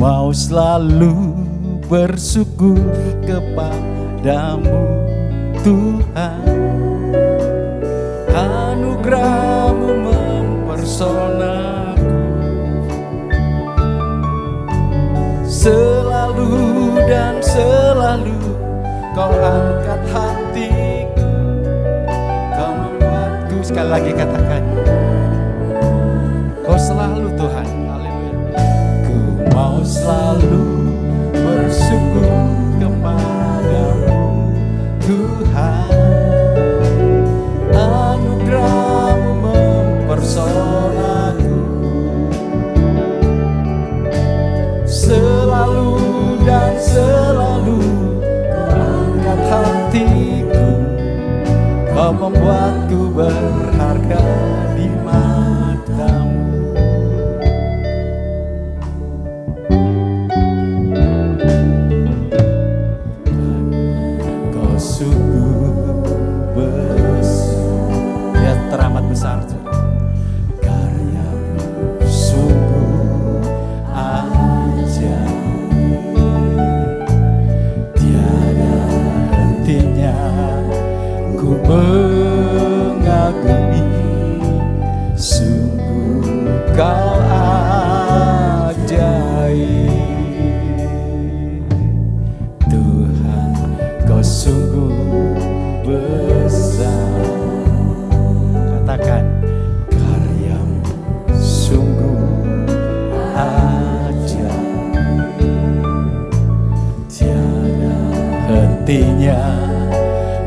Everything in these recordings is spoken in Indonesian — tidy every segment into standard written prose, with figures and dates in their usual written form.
mau selalu bersyukur kepadamu Tuhan. Anugerah-Mu mempersonaku, selalu dan selalu Kau angkat hatiku, Kau membuatku. Sekali lagi katakan, Kau selalu Tuhan. Haleluya. Ku mau selalu bersyukur kepadamu Tuhan. Anugerah-Mu mempersonaku, selalu dan selalu Kau angkat hatiku, Kau membuatku berharga di mata-Mu. Kau sungguh besar, ya teramat besar. Karya-Mu sungguh ajaib, tiada hentinya ku mengagumi. Sungguh Kau ajaib, Tuhan Kau sungguh besar. Katakan, karya-Mu sungguh ajaib, tiada hentinya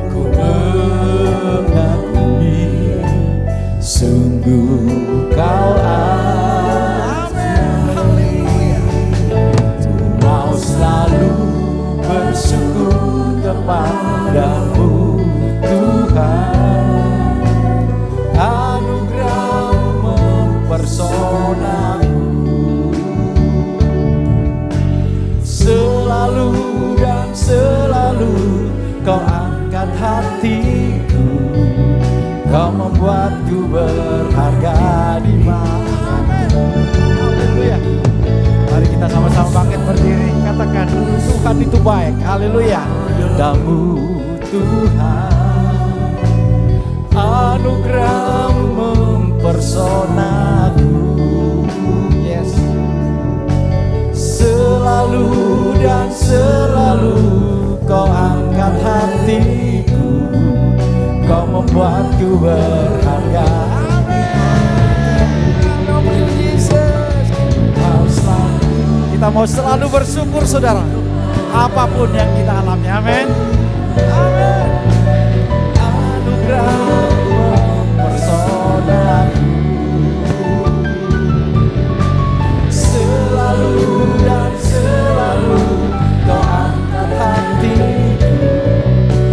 ku mengagumi. Sungguh Kau ajaib, ku mau selalu bersyukur kepadamu Tuhan. Anugerah-Mu mempersonaku, selalu dan selalu Kau angkat hatiku, Kau membuatku berharga di mata-Mu. Haleluya. Mari kita sama-sama bangkit berdiri, katakan Tuhan itu baik. Haleluya. Damu Tuhan, anugerah-Mu mempersonaku, yes. Selalu dan selalu Kau angkat hatiku, Kau membuatku berharga. Kita mau selalu bersyukur saudara, apapun yang kita alami. Amin. Amin. Anugerah-Mu mempersonaku, selalu dan selalu Kau angkat hatiku,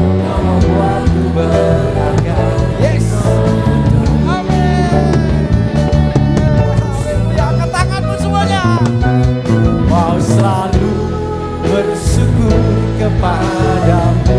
Kau membuatku berharga. Yes. Amin. Haleluya. Angkat tanganmu semuanya. Mau selalu bersyukur kepadamu.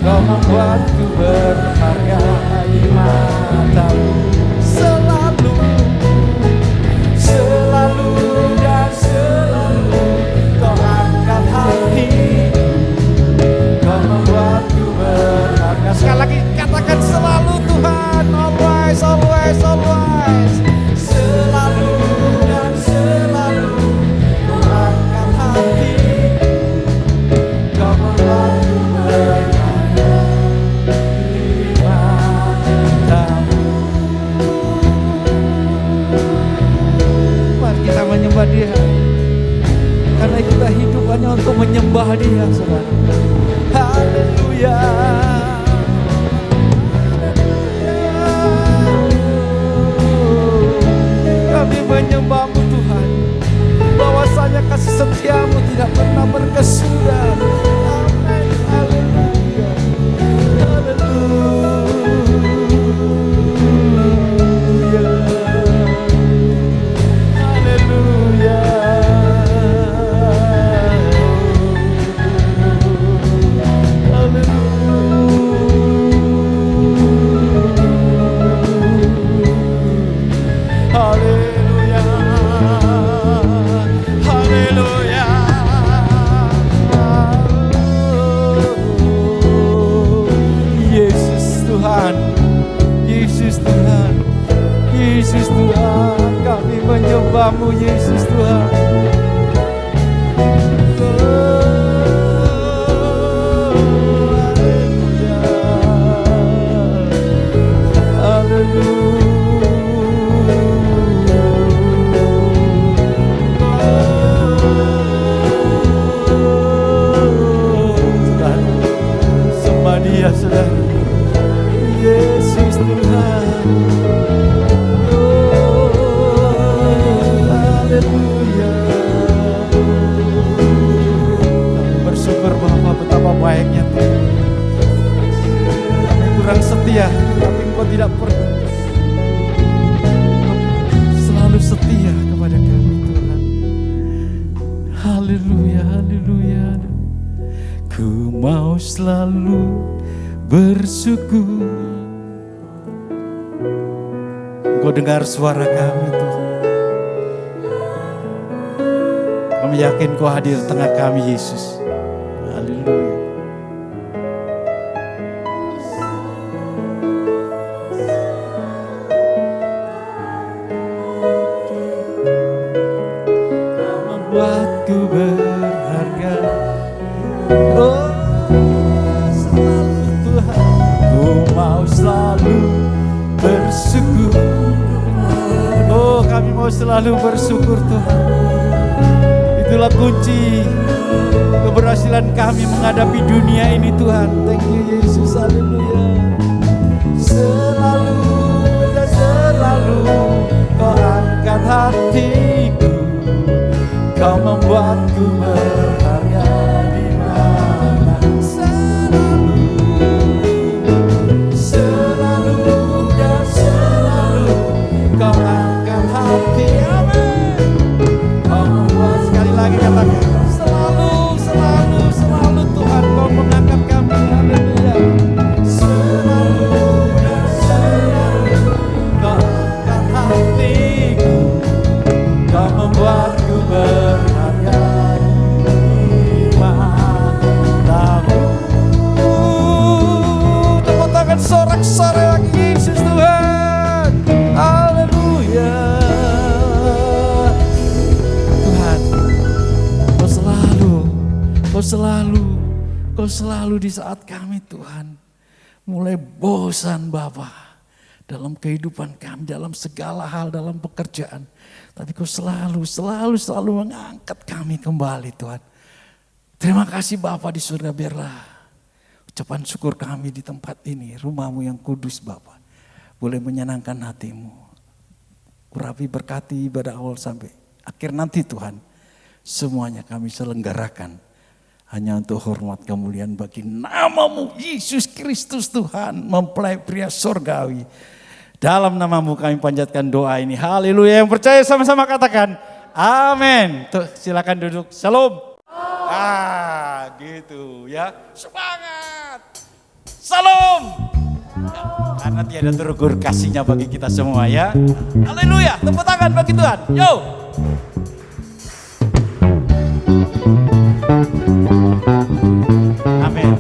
Kau membuatku berharga di mata-Mu. Selalu, selalu dan selalu Kau angkat hatiku, Kau membuatku berharga. Sekali lagi katakan selalu Tuhan. Always, always, always. Selalu dan selalu Kau angkat hatiku, Kau membuatku berharga. Kita menyembah Dia, karena kita hidup hanya untuk menyembah Dia, saudara. Haleluya. Kami menyembah-Mu Tuhan, bahwasanya kasih setia-Mu tidak pernah berkesudahan. Amin. Haleluya. Haleluya. Haleluya. Tuhan, kami menyembah-Mu Yesus Tuhan. Dia sudah Yesus Tuhan. Haleluya. Kami bersyukur Bapa, betapa baiknya Tuhan. Kami kurang setia, tapi Engkau tidak pernah. Selalu setia kepada kami Tuhan. Haleluya, haleluya. Ku mau selalu bersyukur. Engkau dengar suara kami Tuhan. Kami yakin Kau hadir di tengah kami Yesus. Haleluya. Kau membuatku berharga. Oh, selalu bersyukur. Oh, kami mau selalu bersyukur Tuhan. Itulah kunci keberhasilan kami menghadapi dunia ini Tuhan. Thank you Yesus, haleluya. Selalu dan selalu Kau angkat hatiku. Kau membuatku berharga di mana. Kau angkat hati, amin. Kau membuat, sekali lagi katakan, selalu, selalu, selalu Tuhan Kau mengangkat kami, haleluya. Selalu dan selalu Kau angkat hatiku. Kau membuatku berharga di matamu. Tepuk tangan sorak-sorai lagi Yesus Tuhan. Haleluya. Tuhan, Kau selalu di saat kami Tuhan mulai bosan Bapa dalam kehidupan kami, dalam segala hal, dalam pekerjaan. Tapi Kau selalu mengangkat kami kembali Tuhan. Terima kasih Bapa di surga, biarlah ucapan syukur kami di tempat ini, rumah-Mu yang kudus Bapa, boleh menyenangkan hati-Mu. Urapi berkati ibadah awal sampai akhir nanti Tuhan. Semuanya kami selenggarakan hanya untuk hormat kemuliaan bagi nama-Mu Yesus Kristus Tuhan, mempelai pria surgawi. Dalam nama-Mu kami panjatkan doa ini. Haleluya. Yang percaya sama-sama katakan amin. Tuh, silakan duduk. Shalom. Gitu ya. Semangat. Shalom. Karena tiada terukur kasihnya bagi kita semua ya. Haleluya, tepuk tangan bagi Tuhan. Yo. Amin.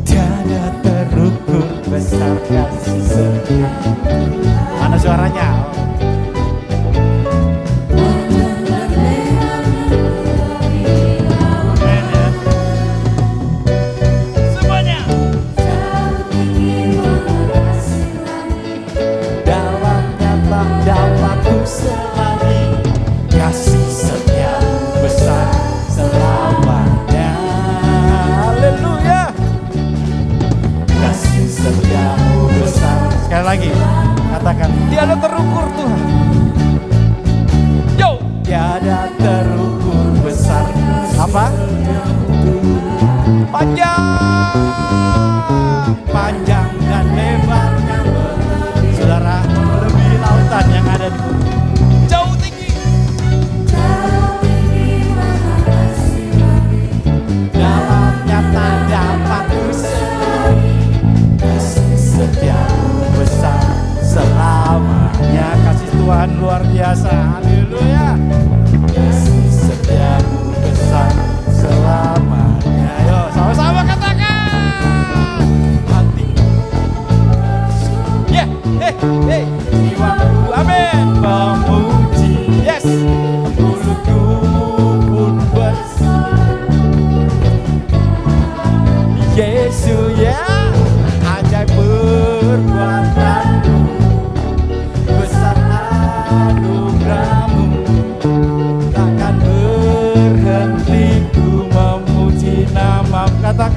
Tiada terukur besar kasih setia. Mana suaranya? Lagi katakan tiada terukur Tuhan. Yo, tiada terukur besar. Apa? Panjang dan lebarnya, saudara, melebihi lautan yang ada di bumi. Jauh tinggi. Dalamnya tak dapat kuselami. Kasih setia besar selamanya. Kasih Tuhan luar biasa. Haleluya. Kasih setiamu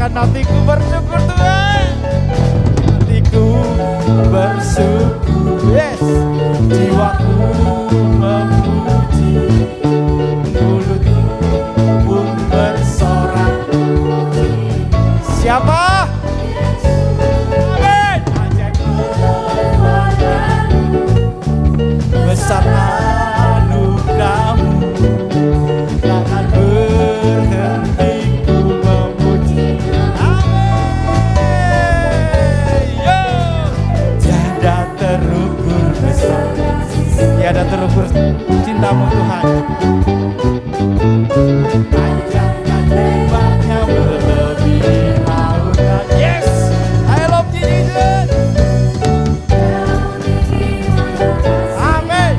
Katakan hatiku bersyukur Tuhan. Hatiku bersyukur. Yes. Jiwaku memuji. Mulutku pun bersorak. Siapa? Amin. Besar anugerahmu, takkan berhenti ku memuji. Amin. Yo. Tiada terukur besar, tiada terukur cintamu Tuhan. Panjangkan lebarnya melebihi lautan. Yes, I love Jesus. Amin.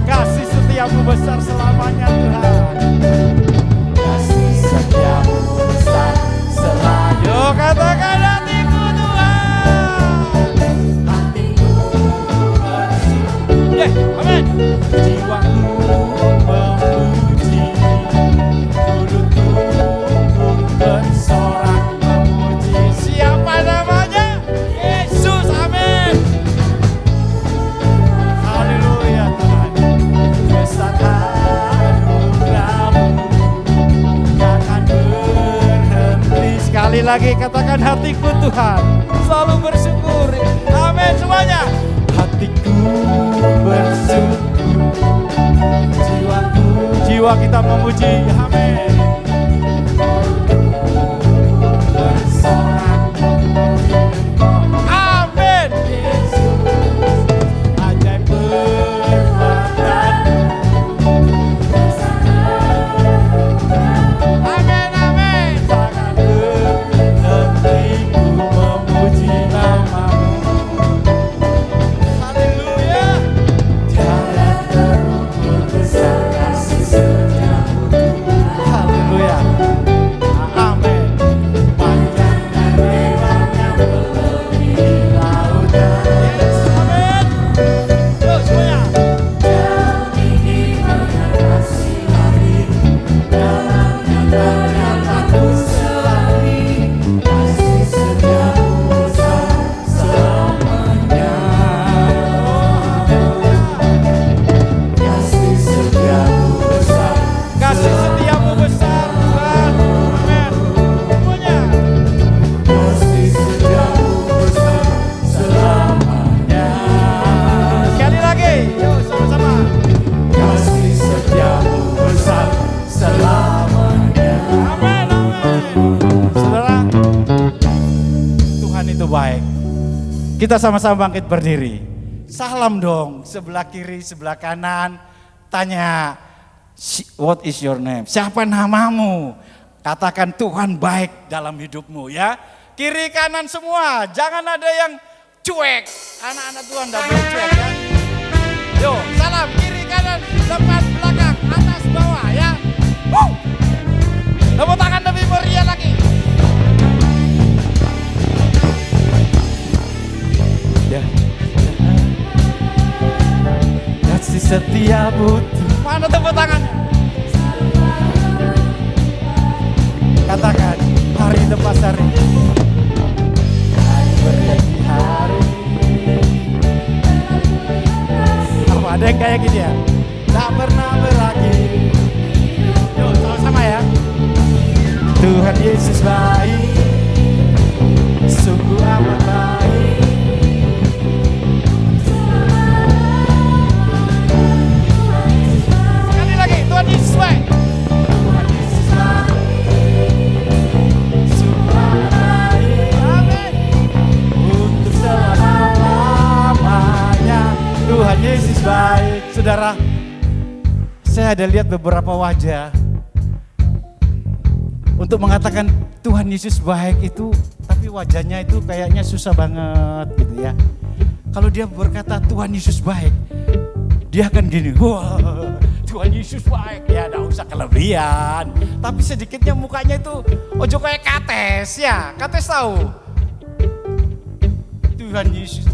Kasih setiamu besar selamanya Tuhan. Kasih setiamu besar selamanya. Yo katakan hatiku Tuhan. Hatiku bersyukur. Amin. Jiwaku memuji. Mulutku pun bersorak memuji. Siapa namanya? Yesus. Amin. Haleluya Tuhan. Besar anugerahmu, takkan berhenti. Sekali lagi katakan hatiku Tuhan selalu bersyukur. Amin semuanya. Hatiku bersyukur. Jiwaku, jiwa kita memuji. Amin. Bersorak. Amin. Ajaib perbuatanmu. Amin, amin. Takkan berhenti ku memuji namamu. Haleluya. Tiada terukur besar kasih setiamu. Haleluya. Amin. Panjang dan lebarnya melebihi lautan. Yes, amin. Yuk semuanya. Jauh tinggi mana kasih lagi, dalamnya terdapat selagi. Kasih setiamu besar selamanya. Kasih setiamu besar. Kasih setiamu besar Tuhan. Amin. Semuanya. Kasih setiamu besar selamanya. Sekali lagi. Yuk sama-sama. Kasih setiamu besar selamanya. Amin, amin. Saudara, Tuhan itu baik. Kita sama-sama bangkit berdiri. Salam dong, sebelah kiri, sebelah kanan. Tanya, what is your name? Siapa namamu? Katakan Tuhan baik dalam hidupmu ya. Kiri kanan semua, jangan ada yang cuek. Anak-anak Tuhan tidak boleh cuek ya. Yo, salam kiri kanan, depan belakang, atas bawah ya. Tepuk tangan lebih meriah lagi. Ya. Kasih setiamu. Mana tepuk tangannya? Katakan hari lepas hari. Hari berganti hari. Apa ada yang kayak gini ya? Tak pernah berakhir. Yuk sama-sama ya. Tuhan Yesus baik, sungguh amat baik. Sekali lagi, Tuhan Yesus baik. Tuhan Yesus baik, sungguh amat baik. Amin. Untuk selama-lamanya Tuhan Yesus baik. Saudara, saya ada lihat beberapa wajah untuk mengatakan Tuhan Yesus baik itu, tapi wajahnya itu kayaknya susah banget gitu ya. Kalau dia berkata Tuhan Yesus baik, dia akan gini, wah Tuhan Yesus baik, ya gak usah kelebihan. Tapi sedikitnya mukanya itu ojo kayak kates ya, kates tahu. Tuhan Yesus,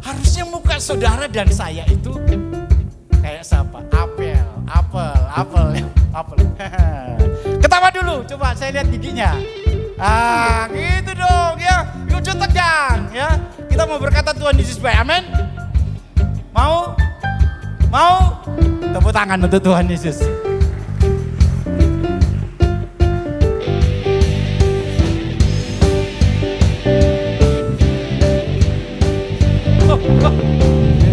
harusnya muka saudara dan saya itu Kayak siapa? Apel. Ketawa dulu, coba saya lihat giginya. Gitu dong ya. Yuk tegang ya. Kita mau berkata Tuhan Yesus baik. Amin. Mau? Tepuk tangan untuk Tuhan Yesus.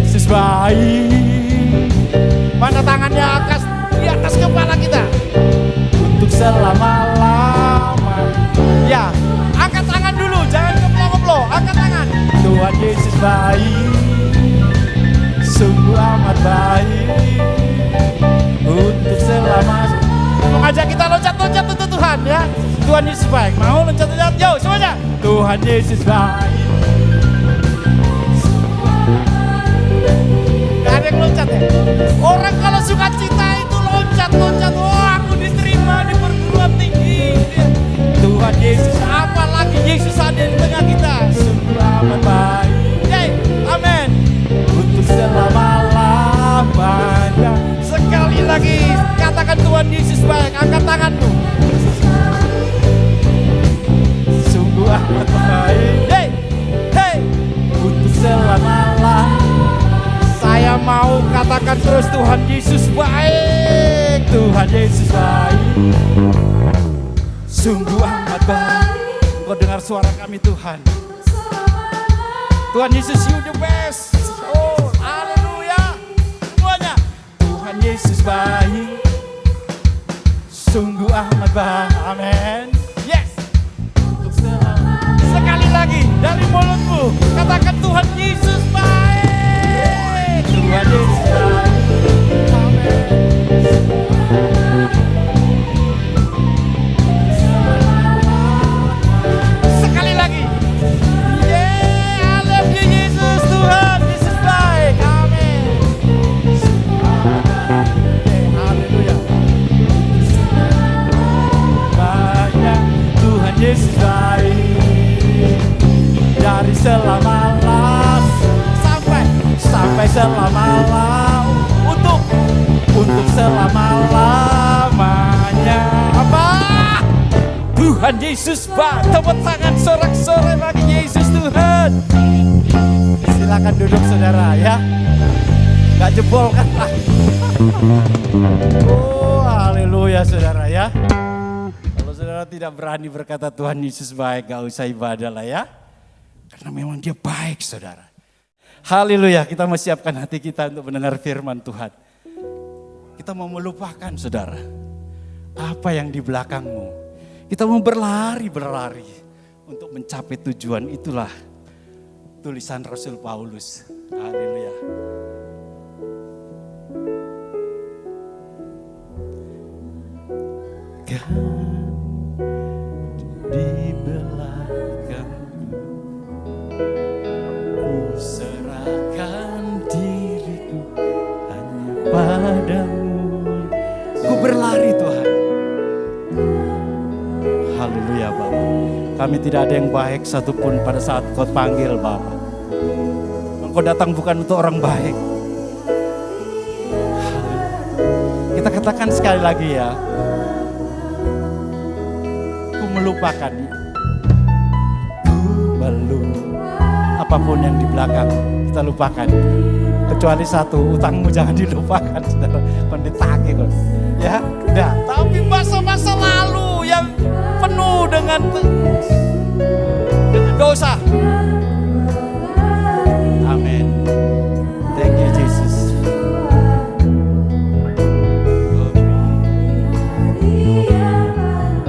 Yesus baik. Mana tangannya di atas kepala kita. Untuk selama-lama. Ya, angkat tangan dulu, jangan keplo-keplo. Angkat tangan. Tuhan Yesus baik. Sungguh amat baik. Untuk selama. Mengajak kita loncat-loncat untuk Tuhan ya. Tuhan Yesus baik. Mau loncat-loncat? Yo, semuanya. Tuhan Yesus baik. Gak ada yang loncat ya? Orang kalau suka cita itu loncat-loncat. Aku diterima di perguruan tinggi. Tuhan Yesus, apalagi Yesus ada di tengah kita. Sungguh amat baik. Amin. Untuk selama-lamanya. Sekali lagi katakan Tuhan Yesus baik. Angkat tanganmu. Sungguh amat baik. Untuk selama-lamanya. Saya mau katakan terus Tuhan Yesus baik. Tuhan Yesus baik. Sungguh amat baik. Kau dengar suara kami Tuhan. Tuhan Yesus, you the best. Oh, haleluya. Semuanya. Tuhan Yesus baik. Sungguh amat baik. Amin. Yes. Untuk selama. Sekali lagi dari mulutmu katakan Tuhan Yesus baik. Tuhan Yesus baik. Amin. Sekali lagi. I love you Yesus. Tuhan Yesus baik. Amin. Haleluya. Banyak Tuhan Yesus baik. Dari selama-lamanya sampai selama-lamanya. Untuk selama-lamanya. Apa? Tuhan Yesus baik. Tepuk tangan sorak-sorai bagi Yesus Tuhan. Silakan duduk saudara ya. Gak jebol kan? Oh haleluya saudara ya. Kalau saudara tidak berani berkata Tuhan Yesus baik, gak usah ibadah lah ya. Karena memang dia baik saudara. Haleluya, kita mau siapkan hati kita untuk mendengar firman Tuhan. Kita mau melupakan saudara, apa yang di belakangmu. Kita mau berlari untuk mencapai tujuan. Itulah tulisan Rasul Paulus. Haleluya. Kan di belakang ku serahkan diriku hanya padamu. Ku berlari Tuhan. Haleluya Bapa. Kami tidak ada yang baik satupun pada saat Kau panggil Bapa. Engkau datang bukan untuk orang baik. Kita katakan sekali lagi ya. Ku melupakan. Apapun yang di belakang kita lupakan. Kecuali satu, utangmu jangan dilupakan saudara. Kon ditagih kok. Ya, nah, tapi masa-masa lalu yang penuh dengan dosa. Amin. Thank you Jesus.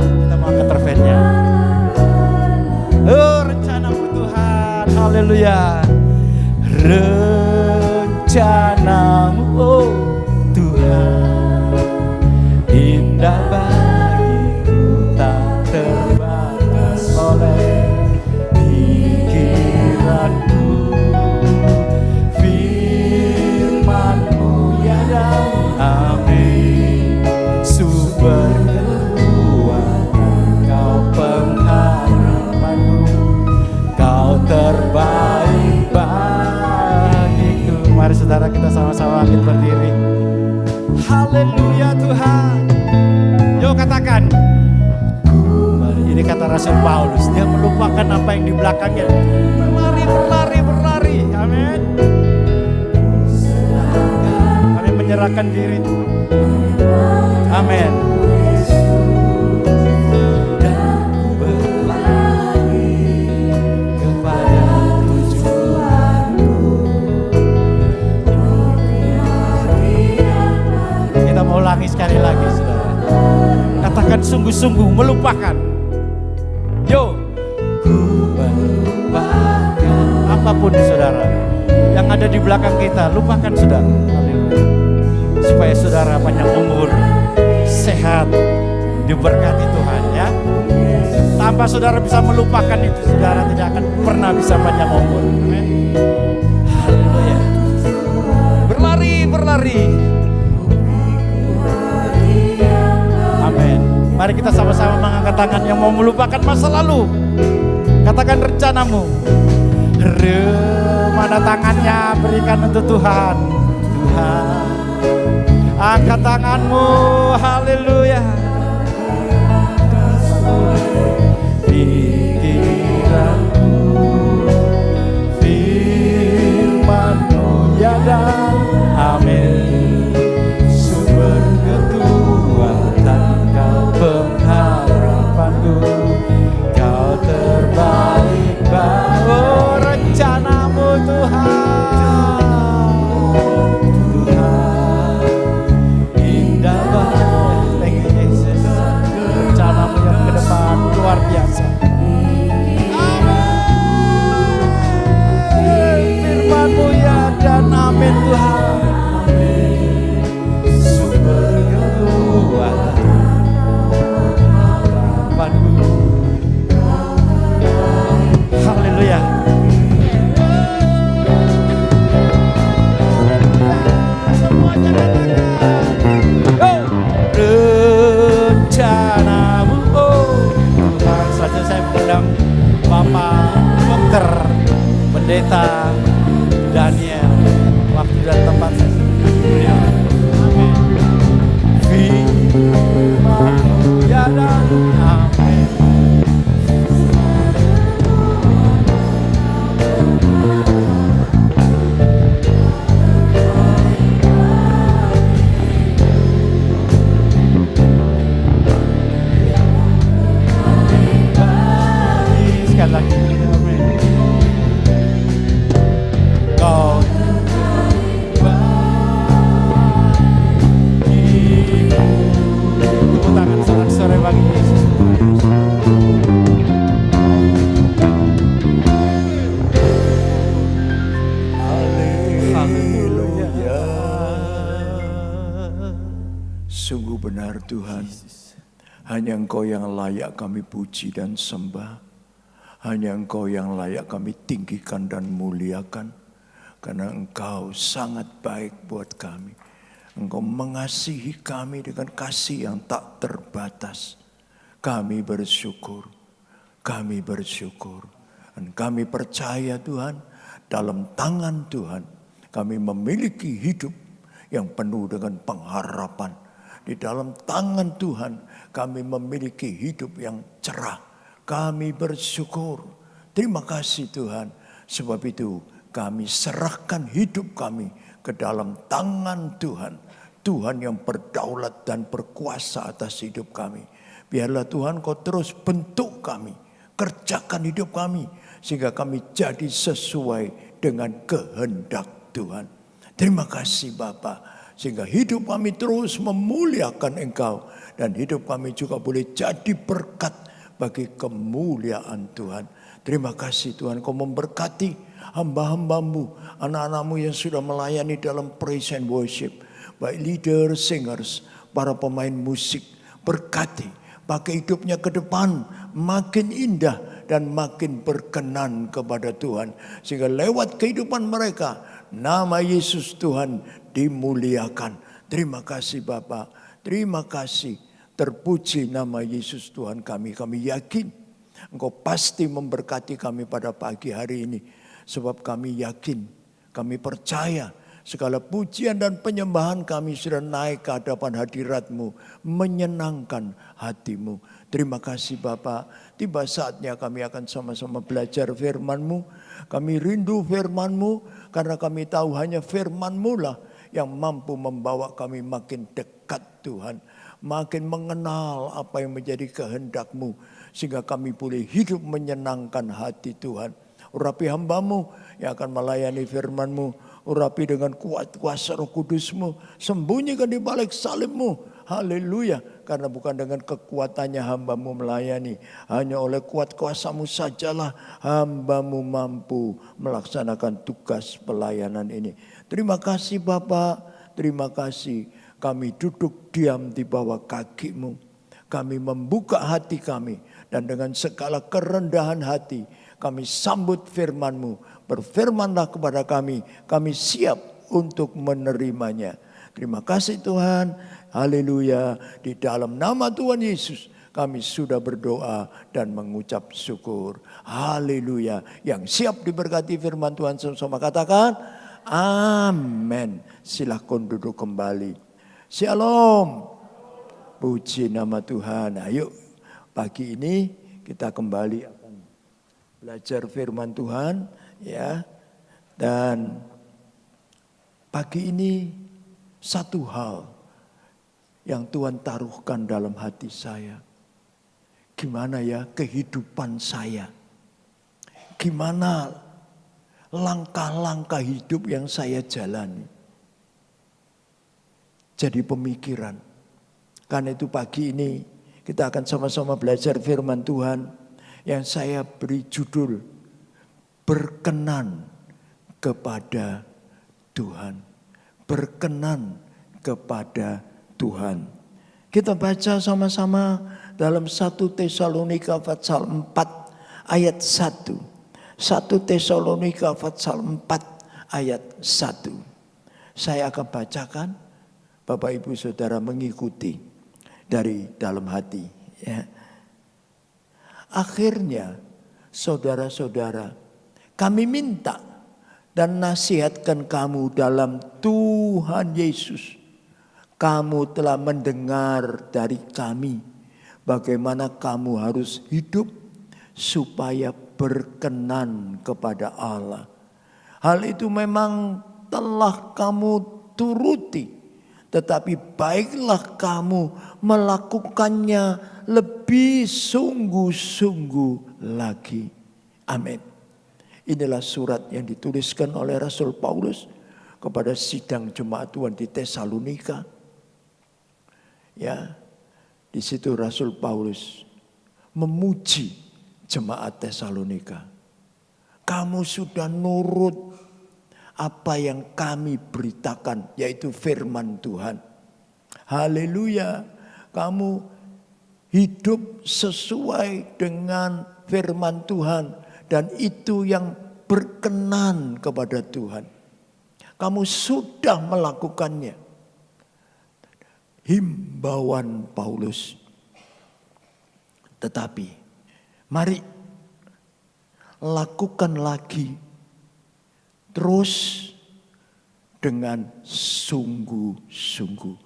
Kita mau angkat refrennya. Oh, rencanamu Tuhan. Haleluya. Rencanamu oh Tuhan indah bagiku, tak terbatas oleh pikiran. Mari saudara kita sama-sama bangkit berdiri. Haleluya Tuhan. Yuk katakan. Ini kata Rasul Paulus, dia melupakan apa yang di belakangnya. Berlari, berlari, berlari. Amin. Kami menyerahkan diri. Amin. Kita mau ulangi sekali lagi, saudara. Katakan sungguh-sungguh melupakan. Yo, apapun saudara yang ada di belakang kita, lupakan saudara. Supaya saudara panjang umur, sehat, diberkati Tuhan ya. Tanpa saudara bisa melupakan itu, saudara tidak akan pernah bisa panjang umur. Amin. Haleluya. Berlari, berlari. Amin. Mari kita sama-sama mengangkat tangan yang mau melupakan masa lalu. Katakan rencanamu. Mana tangannya, berikan untuk Tuhan. Tuhan, angkat tanganmu. Haleluya. Pikiranmu, firman-Mu ya dan amin. Sumber kekuatan Kau pengharapanku, Kau terbaik bawa rencanamu Tuhan. Tuhan indah banget. Thank you Yesus. Rencanamu yang ke depan luar biasa. Amin. Firman-Mu ya dan amin Tuhan. Sumber kekuatan harapanku. Haleluya. Semuanya katakan. Rencanamu, Tuhan. Saja saya mengundang Bapak Dokter Pendeta Daniel. Waktu dan tempat beliau. Amin. Firman-Mu ya dan amin. Sekali lagi. Amin. Kau tepuk tangan sore bagi Yesus. Haleluya. Sungguh benar Tuhan. Hanya Engkau yang layak kami puji dan sembah. Hanya Engkau yang layak kami tinggikan dan muliakan. Karena Engkau sangat baik buat kami. Engkau mengasihi kami dengan kasih yang tak terbatas. Kami bersyukur. Kami bersyukur. Dan kami percaya Tuhan, dalam tangan Tuhan kami memiliki hidup yang penuh dengan pengharapan. Di dalam tangan Tuhan kami memiliki hidup yang cerah. Kami bersyukur. Terima kasih Tuhan. Sebab itu kami serahkan hidup kami ke dalam tangan Tuhan. Tuhan yang berdaulat dan berkuasa atas hidup kami. Biarlah Tuhan Kau terus bentuk kami. Kerjakan hidup kami. Sehingga kami jadi sesuai dengan kehendak Tuhan. Terima kasih Bapa. Sehingga hidup kami terus memuliakan Engkau. Dan hidup kami juga boleh jadi berkat bagi kemuliaan Tuhan. Terima kasih Tuhan Kau memberkati hamba-hambamu, anak-anakmu yang sudah melayani dalam praise and worship. Baik leader, singers, para pemain musik. Berkati, pakai hidupnya ke depan makin indah dan makin berkenan kepada Tuhan. Sehingga lewat kehidupan mereka, nama Yesus Tuhan dimuliakan. Terima kasih Bapa, terima kasih. Terpuji nama Yesus Tuhan kami. Kami yakin Engkau pasti memberkati kami pada pagi hari ini. Sebab kami yakin, kami percaya Segala pujian dan penyembahan kami sudah naik ke hadapan hadirat-Mu, menyenangkan hati-Mu. Terima kasih Bapa, tiba saatnya kami akan sama-sama belajar firman-Mu. Kami rindu firman-Mu karena kami tahu hanya firman-Mu lah yang mampu membawa kami makin dekat Tuhan. Makin mengenal apa yang menjadi kehendak-Mu. Sehingga kami boleh hidup menyenangkan hati Tuhan. Urapi hamba-Mu yang akan melayani firman-Mu. Urapi dengan kuat kuasa Roh Kudus-Mu. Sembunyikan di balik salib-Mu. Haleluya. Karena bukan dengan kekuatannya hamba-Mu melayani. Hanya oleh kuat kuasa-Mu sajalah hamba-Mu mampu melaksanakan tugas pelayanan ini. Terima kasih Bapa. Terima kasih. Kami duduk diam di bawah kaki-Mu. Kami membuka hati kami. Dan dengan segala kerendahan hati. Kami sambut firman-Mu. Berfirmanlah kepada kami siap untuk menerimanya. Terima kasih Tuhan, haleluya. Di dalam nama Tuhan Yesus kami sudah berdoa dan mengucap syukur. Haleluya. Yang siap diberkati firman Tuhan sama-sama katakan, amin. Silahkan duduk kembali. Shalom. Puji nama Tuhan. Ayo pagi ini kita kembali akan belajar firman Tuhan. Ya, dan pagi ini satu hal yang Tuhan taruhkan dalam hati saya. Gimana ya kehidupan saya? Gimana langkah-langkah hidup yang saya jalani? Jadi pemikiran. Karena itu pagi ini kita akan sama-sama belajar firman Tuhan yang saya beri judul berkenan kepada Tuhan. Berkenan kepada Tuhan. Kita baca sama-sama dalam 1 Tesalonika pasal 4 ayat 1. 1 Tesalonika pasal 4 ayat 1. Saya akan bacakan, Bapak Ibu Saudara mengikuti dari dalam hati. Ya. Akhirnya saudara-saudara, kami minta dan nasihatkan kamu dalam Tuhan Yesus. Kamu telah mendengar dari kami bagaimana kamu harus hidup supaya berkenan kepada Allah. Hal itu memang telah kamu turuti, tetapi baiklah kamu melakukannya lebih sungguh-sungguh lagi. Amin. Inilah surat yang dituliskan oleh Rasul Paulus kepada sidang jemaat Tuhan di Tesalonika. Ya, di situ Rasul Paulus memuji jemaat Tesalonika. Kamu sudah nurut apa yang kami beritakan, yaitu firman Tuhan. Haleluya. Kamu hidup sesuai dengan firman Tuhan. Dan itu yang berkenan kepada Tuhan. Kamu sudah melakukannya. Himbauan Paulus. Tetapi mari lakukan lagi. Terus dengan sungguh-sungguh.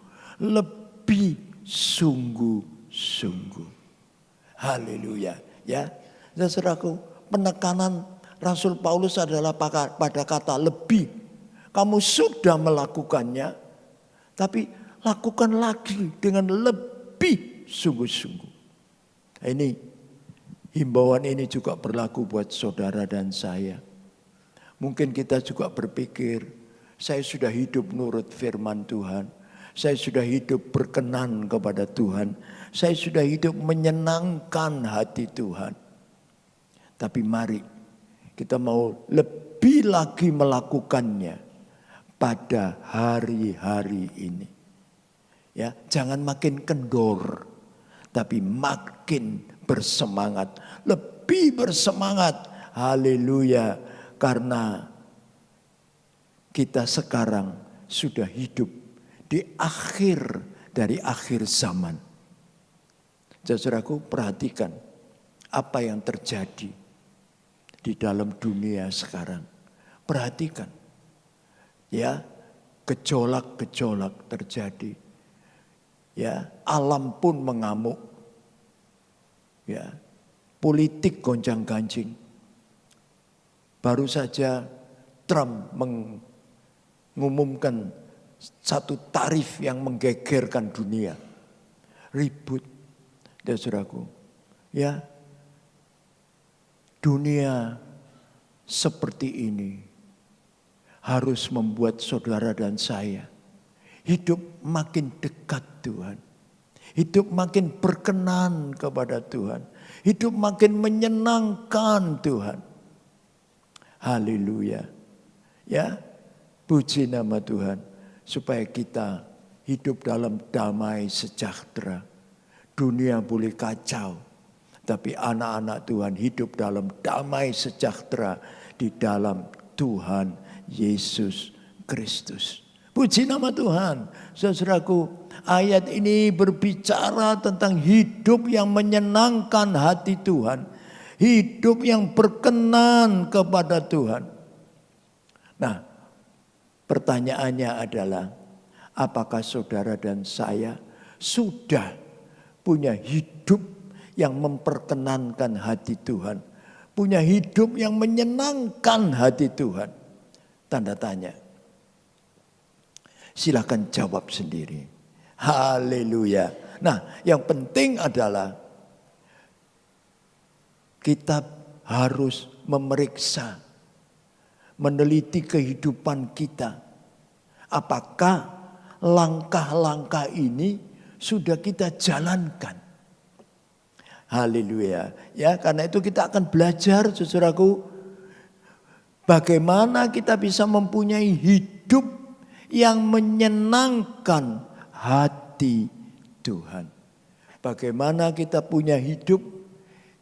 Lebih sungguh-sungguh. Haleluya. Ya, saudaraku. Penekanan Rasul Paulus adalah pada kata lebih. Kamu sudah melakukannya, tapi lakukan lagi dengan lebih sungguh-sungguh. Ini himbauan ini juga berlaku buat saudara dan saya. Mungkin kita juga berpikir, saya sudah hidup nurut firman Tuhan. Saya sudah hidup berkenan kepada Tuhan. Saya sudah hidup menyenangkan hati Tuhan. Tapi mari kita mau lebih lagi melakukannya pada hari-hari ini. Ya, jangan makin kendor, tapi makin bersemangat, lebih bersemangat. Haleluya, karena kita sekarang sudah hidup di akhir dari akhir zaman. Saudaraku, perhatikan apa yang terjadi di dalam dunia sekarang. Perhatikan. Ya, gejolak-gejolak terjadi. Ya, alam pun mengamuk. Ya, politik gonjang-ganjing. Baru saja Trump mengumumkan satu tarif yang menggegerkan dunia. Ribut, ya saudaraku. Ya, dunia seperti ini harus membuat saudara dan saya hidup makin dekat Tuhan. Hidup makin berkenan kepada Tuhan. Hidup makin menyenangkan Tuhan. Haleluya. Ya, puji nama Tuhan. Supaya kita hidup dalam damai sejahtera. Dunia boleh kacau. Tapi anak-anak Tuhan hidup dalam damai sejahtera. Di dalam Tuhan Yesus Kristus. Puji nama Tuhan. Saudaraku, ayat ini berbicara tentang hidup yang menyenangkan hati Tuhan. Hidup yang berkenan kepada Tuhan. Nah, pertanyaannya adalah, apakah saudara dan saya sudah punya hidup yang memperkenankan hati Tuhan? Punya hidup yang menyenangkan hati Tuhan? Tanda tanya. Silakan jawab sendiri. Haleluya. Nah, yang penting adalah kita harus memeriksa, meneliti kehidupan kita. Apakah langkah-langkah ini sudah kita jalankan? Haleluya. Ya, karena itu kita akan belajar, saudaraku, bagaimana kita bisa mempunyai hidup yang menyenangkan hati Tuhan. Bagaimana kita punya hidup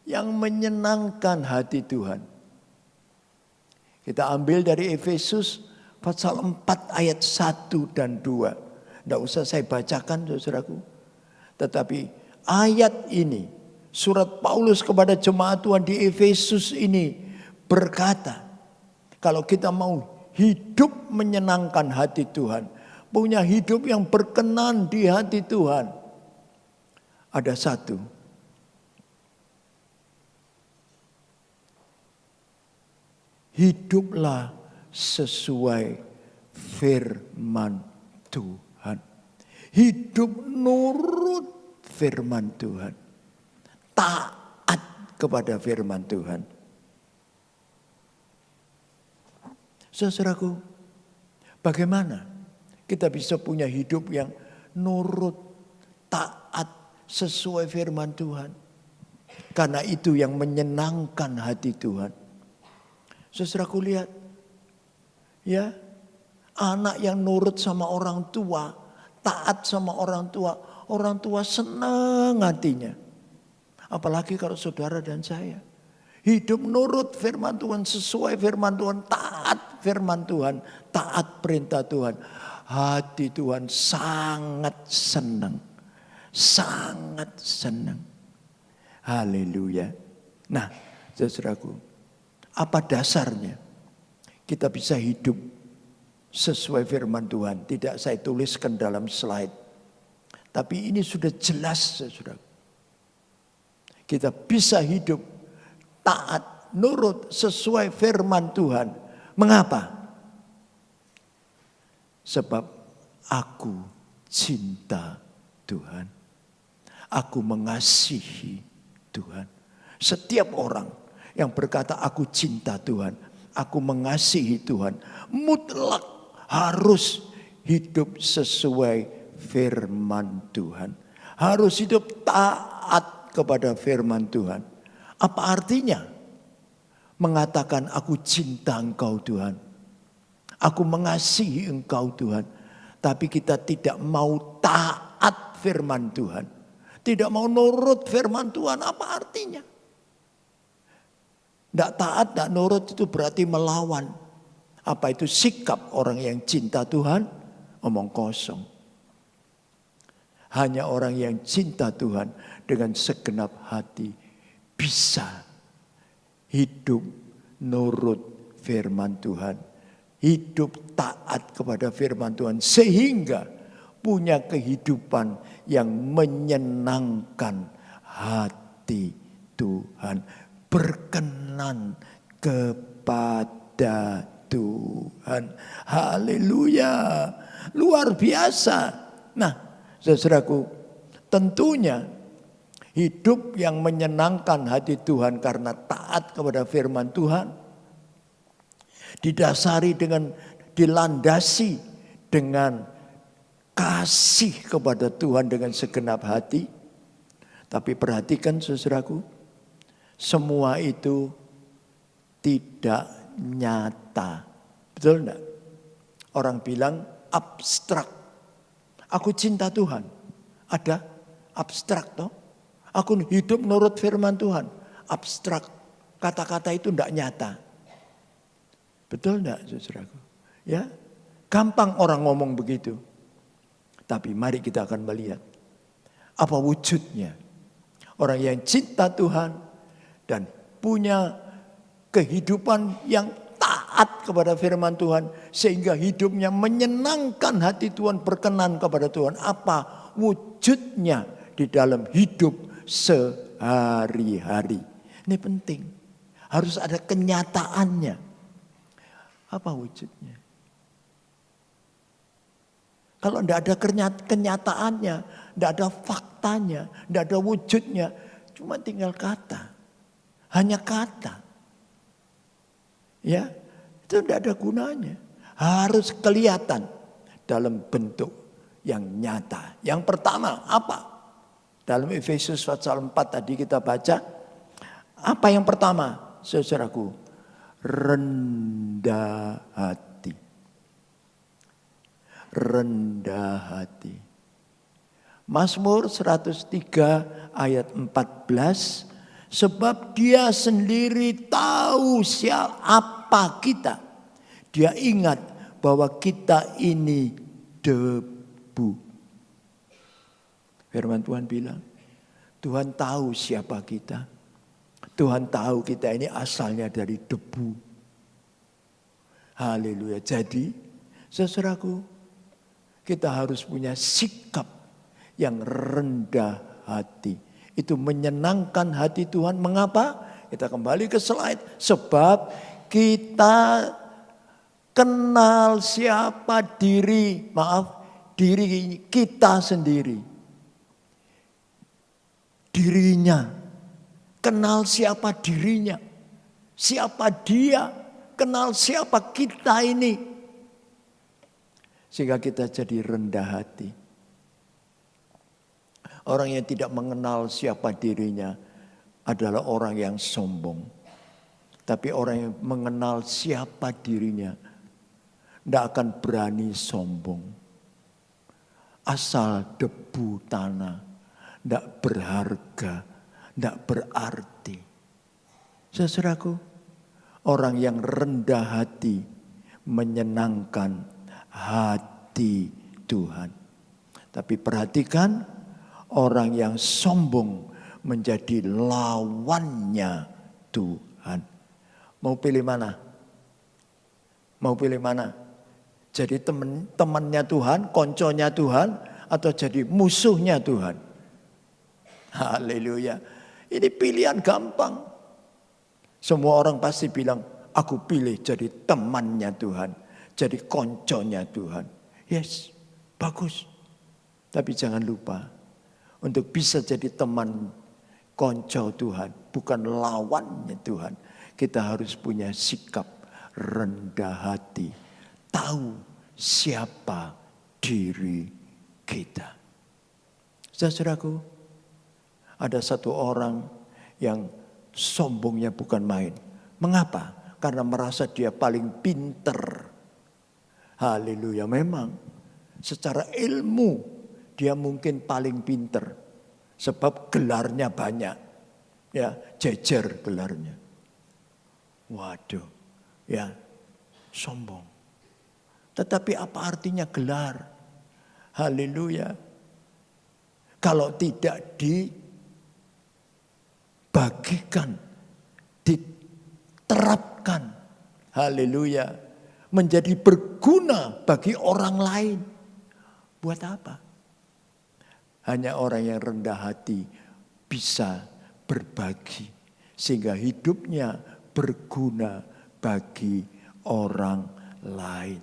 yang menyenangkan hati Tuhan. Kita ambil dari Efesus pasal 4 ayat 1 dan 2. Tidak usah saya bacakan, saudaraku. Tetapi ayat ini, surat Paulus kepada jemaat Tuhan di Efesus ini berkata, kalau kita mau hidup menyenangkan hati Tuhan, punya hidup yang berkenan di hati Tuhan, ada satu. Hiduplah sesuai firman Tuhan. Hidup nurut firman Tuhan. Taat kepada firman Tuhan. Saudaraku, bagaimana kita bisa punya hidup yang nurut, taat, sesuai firman Tuhan? Karena itu yang menyenangkan hati Tuhan. Saudaraku, lihat, ya, anak yang nurut sama orang tua, taat sama orang tua senang hatinya. Apalagi kalau saudara dan saya hidup nurut firman Tuhan, sesuai firman Tuhan, taat firman Tuhan, taat perintah Tuhan. Hati Tuhan sangat senang. Sangat senang. Haleluya. Nah, saudaraku, apa dasarnya kita bisa hidup sesuai firman Tuhan? Tidak saya tuliskan dalam slide. Tapi ini sudah jelas, saudaraku. Kita bisa hidup taat, nurut, sesuai firman Tuhan. Mengapa? Sebab aku cinta Tuhan. Aku mengasihi Tuhan. Setiap orang yang berkata aku cinta Tuhan, aku mengasihi Tuhan, mutlak harus hidup sesuai firman Tuhan. Harus hidup taat kepada firman Tuhan. Apa artinya mengatakan aku cinta Engkau Tuhan, aku mengasihi Engkau Tuhan, tapi kita tidak mau taat firman Tuhan, tidak mau nurut firman Tuhan? Apa artinya? Tidak taat, tidak nurut itu berarti melawan. Apa itu sikap orang yang cinta Tuhan? Omong kosong. Hanya orang yang cinta Tuhan dengan segenap hati bisa hidup nurut firman Tuhan hidup taat kepada firman Tuhan sehingga punya kehidupan yang menyenangkan hati Tuhan, berkenan kepada Tuhan. Haleluya, luar biasa. Nah, saudaraku, tentunya hidup yang menyenangkan hati Tuhan karena taat kepada firman Tuhan dilandasi dengan kasih kepada Tuhan dengan segenap hati. Tapi perhatikan saudaraku, semua itu tidak nyata. Betul enggak? Orang bilang abstrak. Aku cinta Tuhan. Ada abstrak toh? Aku hidup menurut firman Tuhan. Abstrak. Kata-kata itu enggak nyata. Betul enggak saudaraku? Ya, gampang orang ngomong begitu. Tapi mari kita akan melihat apa wujudnya. Orang yang cinta Tuhan dan punya kehidupan yang taat kepada firman Tuhan sehingga hidupnya menyenangkan hati Tuhan, berkenan kepada Tuhan. Apa wujudnya di dalam hidup sehari-hari? Ini penting. Harus ada kenyataannya. Apa wujudnya? Kalau tidak ada kenyataannya, tidak ada faktanya, tidak ada wujudnya, cuma tinggal kata. Hanya kata. Ya, itu tidak ada gunanya. Harus kelihatan dalam bentuk yang nyata. Yang pertama apa? Dalam Efesus pasal 4 tadi kita baca. Apa yang pertama, saudaraku? Rendah hati. Rendah hati. Mazmur 103 ayat 14. Sebab dia sendiri tahu siapa kita. Dia ingat bahwa kita ini debu. Firman Tuhan bilang, Tuhan tahu siapa kita. Tuhan tahu kita ini asalnya dari debu. Haleluya. Jadi, saudaraku, kita harus punya sikap yang rendah hati. Itu menyenangkan hati Tuhan. Mengapa? Kita kembali ke slide. Sebab kita kenal siapa diri kita sendiri. Dirinya. Kenal siapa dirinya. Siapa dia. Kenal siapa kita ini. Sehingga kita jadi rendah hati. Orang yang tidak mengenal siapa dirinya adalah orang yang sombong. Tapi orang yang mengenal siapa dirinya tidak akan berani sombong. Asal debu tanah, tidak berharga, tidak berarti. Saudaraku, orang yang rendah hati menyenangkan hati Tuhan. Tapi perhatikan, orang yang sombong menjadi lawannya Tuhan. Mau pilih mana? Mau pilih mana? Jadi temannya Tuhan, konconya Tuhan, atau jadi musuhnya Tuhan? Haleluya. Ini pilihan gampang. Semua orang pasti bilang, aku pilih jadi temannya Tuhan. Jadi konconya Tuhan. Yes, bagus. Tapi jangan lupa, untuk bisa jadi teman konco Tuhan, bukan lawannya Tuhan, kita harus punya sikap rendah hati. Tahu siapa diri kita. Saudaraku, ada satu orang yang sombongnya bukan main. Mengapa? Karena merasa dia paling pinter. Haleluya, memang secara ilmu dia mungkin paling pinter. Sebab gelarnya banyak. Ya, jejer gelarnya. Waduh, ya, sombong. Tetapi apa artinya gelar? Haleluya. Kalau tidak dibagikan, diterapkan, haleluya, menjadi berguna bagi orang lain. Buat apa? Hanya orang yang rendah hati bisa berbagi sehingga hidupnya berguna bagi orang lain.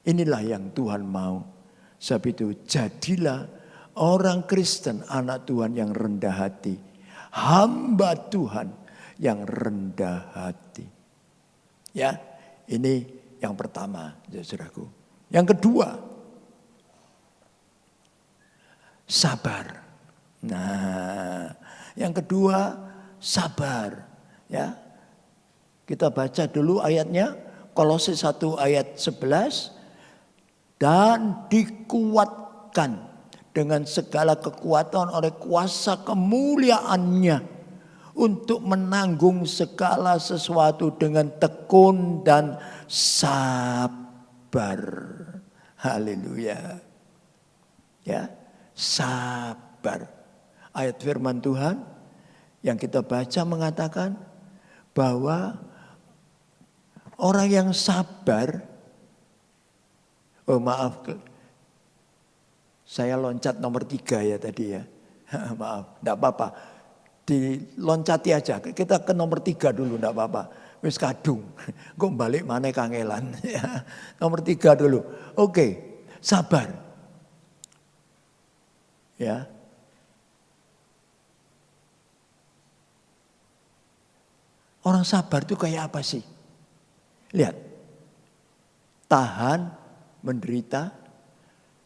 Inilah yang Tuhan mau. Sebab itu jadilah orang Kristen, anak Tuhan yang rendah hati, hamba Tuhan yang rendah hati. Ya, ini yang pertama, saudaraku. Yang kedua, sabar. Nah, yang kedua sabar. Ya, kita baca dulu ayatnya, Kolose 1 ayat 11. Dan dikuatkan dengan segala kekuatan oleh kuasa kemuliaannya untuk menanggung segala sesuatu dengan tekun dan sabar. Haleluya. Ya, sabar. Ayat firman Tuhan yang kita baca mengatakan bahwa orang yang sabar, saya loncat nomor 3 ya tadi ya. Maaf, enggak apa-apa. Diloncati aja. Kita ke nomor 3 dulu, enggak apa-apa. Wis kadung. Kok balik mana kangelan. Nomor 3 dulu. Oke, sabar. Ya. Orang sabar itu kayak apa sih? Lihat. Tahan, menderita.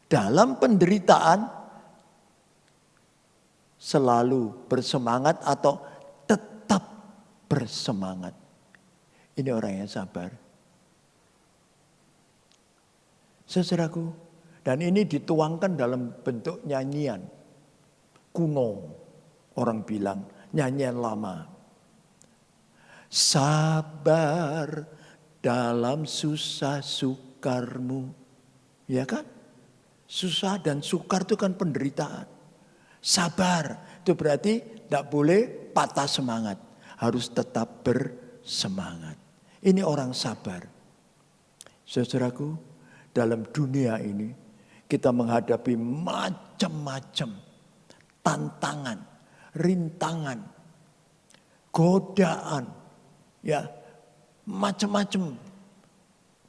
Dalam penderitaan selalu bersemangat atau tetap bersemangat. Ini orang yang sabar. Saudaraku, dan ini dituangkan dalam bentuk nyanyian kuno. Orang bilang nyanyian lama. Sabar dalam susah sukarmu. Ya kan? Susah dan sukar itu kan penderitaan. Sabar itu berarti tidak boleh patah semangat. Harus tetap bersemangat. Ini orang sabar. Saudaraku, dalam dunia ini kita menghadapi macam-macam tantangan, rintangan, godaan, ya macam-macam.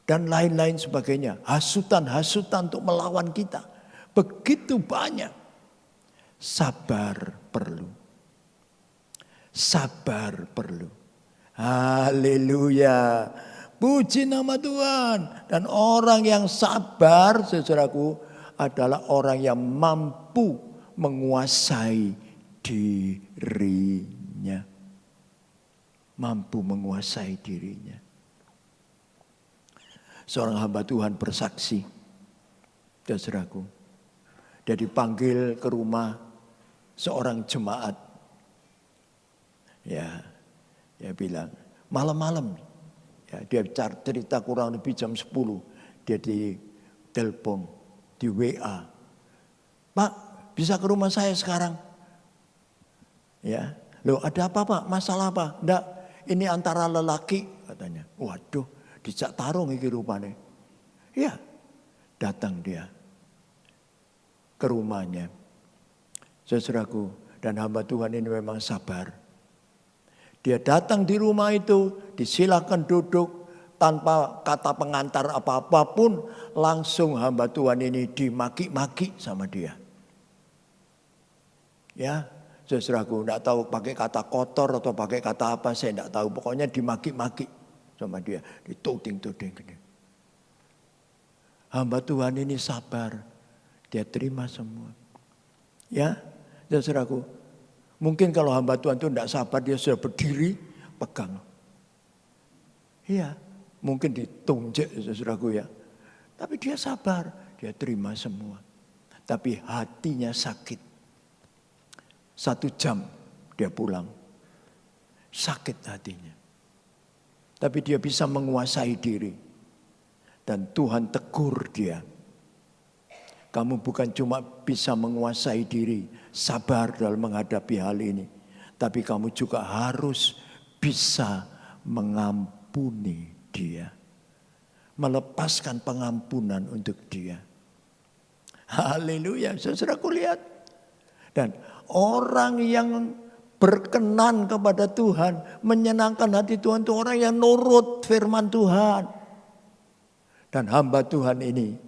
Dan lain-lain sebagainya. Hasutan-hasutan untuk melawan kita. Begitu banyak. Sabar perlu. Sabar perlu. Haleluya. Puji nama Tuhan. Dan orang yang sabar, saudaraku, adalah orang yang mampu menguasai dirinya. Mampu menguasai dirinya. Seorang hamba Tuhan bersaksi, saudaraku, dia dipanggil ke rumah seorang jemaat. Ya, dia bilang malam-malam, ya, dia cerita kurang lebih jam 10, dia ditelepon, di WA, Pak, bisa ke rumah saya sekarang? Ya, loh ada apa Pak? Masalah apa? Enggak, ini antara lelaki katanya. Waduh. Dijak tarung iki rupanya. Ya, datang dia ke rumahnya. Saudaraku, dan hamba Tuhan ini memang sabar. Dia datang di rumah itu, disilakan duduk tanpa kata pengantar apa-apapun, langsung hamba Tuhan ini dimaki-maki sama dia. Ya, saudaraku, enggak tahu pakai kata kotor atau pakai kata apa, saya enggak tahu. Pokoknya dimaki-maki sama dia, dituding-tuding. Hamba Tuhan ini sabar, dia terima semua. Ya, saudaraku, mungkin kalau hamba Tuhan itu tidak sabar, dia sudah berdiri, pegang. Iya, mungkin ditunjuk saudaraku ya. Tapi dia sabar, dia terima semua. Tapi hatinya sakit. 1 jam dia pulang, sakit hatinya. Tapi dia bisa menguasai diri. Dan Tuhan tegur dia. Kamu bukan cuma bisa menguasai diri, sabar dalam menghadapi hal ini. Tapi kamu juga harus bisa mengampuni dia. melepaskan pengampunan untuk dia. Haleluya, saudaraku lihat. Dan orang yang berkenan kepada Tuhan, menyenangkan hati Tuhan itu orang yang nurut firman Tuhan. Dan hamba Tuhan ini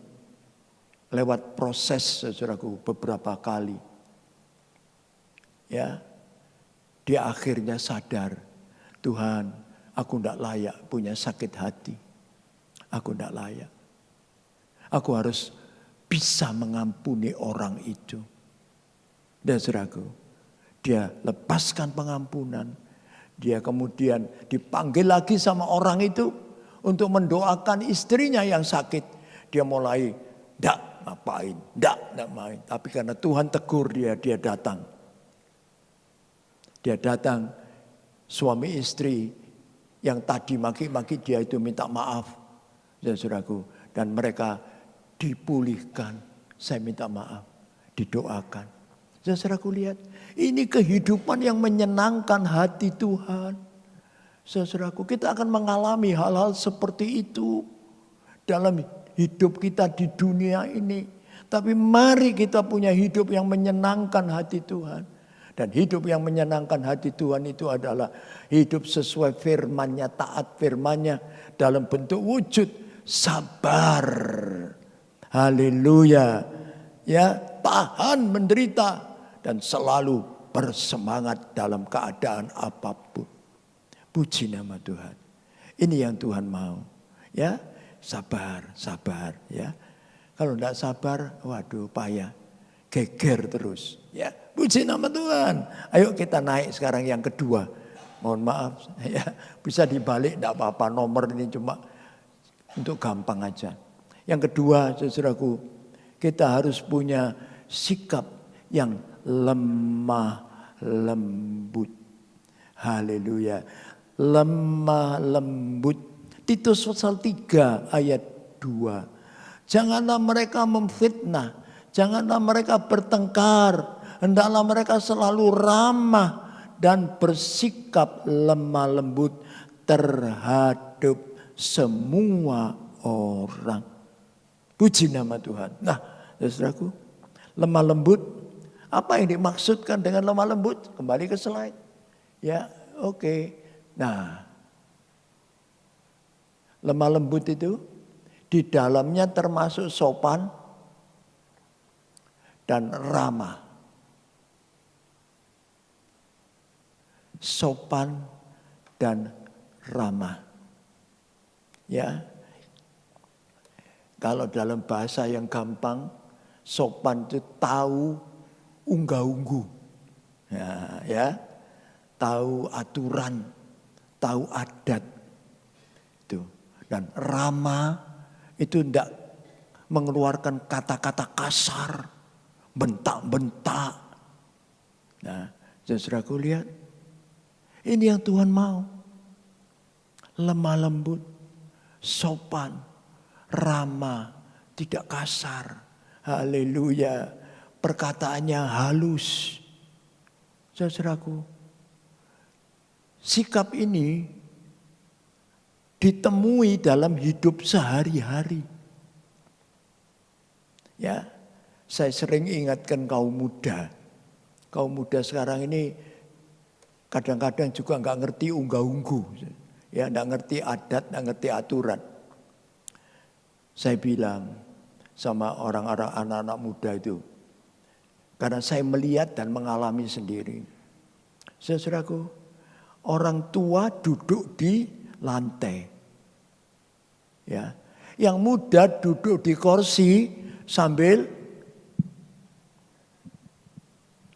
lewat proses saudaraku beberapa kali. Ya, dia akhirnya sadar, Tuhan, aku tidak layak punya sakit hati. Aku tidak layak. Aku harus bisa mengampuni orang itu. Dan saudaraku, dia lepaskan pengampunan. Dia kemudian dipanggil lagi sama orang itu untuk mendoakan istrinya yang sakit. Dia mulai, enggak ngapain, enggak main. Tapi karena Tuhan tegur dia, dia datang. Dia datang, suami istri yang tadi maki-maki dia itu minta maaf. Ya saudaraku, dan mereka dipulihkan. Saya minta maaf, didoakan. Saudaraku lihat, ini kehidupan yang menyenangkan hati Tuhan. Saudaraku, kita akan mengalami hal-hal seperti itu dalam hidup kita di dunia ini. Tapi mari kita punya hidup yang menyenangkan hati Tuhan. Dan hidup yang menyenangkan hati Tuhan itu adalah hidup sesuai firman-Nya, taat firman-Nya dalam bentuk wujud sabar. Haleluya. Ya, tahan menderita dan selalu bersemangat dalam keadaan apapun. Puji nama Tuhan. Ini yang Tuhan mau. Ya, sabar ya. Kalau tidak sabar, waduh payah. Geger terus. Ya, puji nama Tuhan. Ayo kita naik sekarang yang kedua. Mohon maaf ya, bisa dibalik tidak apa-apa, nomor ini cuma untuk gampang aja. Yang kedua, saudaraku, kita harus punya sikap yang lemah lembut. Haleluya. Lemah lembut. Titus pasal 3 ayat 2. Janganlah mereka memfitnah, janganlah mereka bertengkar, hendaklah mereka selalu ramah dan bersikap lemah lembut terhadap semua orang. Puji nama Tuhan. Nah, saudaraku, lemah lembut, apa yang dimaksudkan dengan lemah lembut? Kembali ke slide. Ya, oke. Nah, lemah lembut itu di dalamnya termasuk sopan dan ramah. Sopan dan ramah. Ya. Kalau dalam bahasa yang gampang, sopan itu tahu unggah-ungguh. Ya. Tahu aturan, tahu adat. Itu. Dan ramah itu tidak mengeluarkan kata-kata kasar, bentak-bentak. Nah, saudaraku lihat, ini yang Tuhan mau. Lemah lembut, sopan, ramah, tidak kasar. Haleluya. Perkataannya halus. Saudaraku, sikap ini ditemui dalam hidup sehari-hari. Ya, saya sering ingatkan kaum muda. Kaum muda sekarang ini kadang-kadang juga nggak ngerti unggah-ungguh. Ya, nggak ngerti adat, nggak ngerti aturan. Saya bilang sama orang-orang anak-anak muda itu, karena saya melihat dan mengalami sendiri. Saudaraku, orang tua duduk di lantai. Ya, yang muda duduk di kursi sambil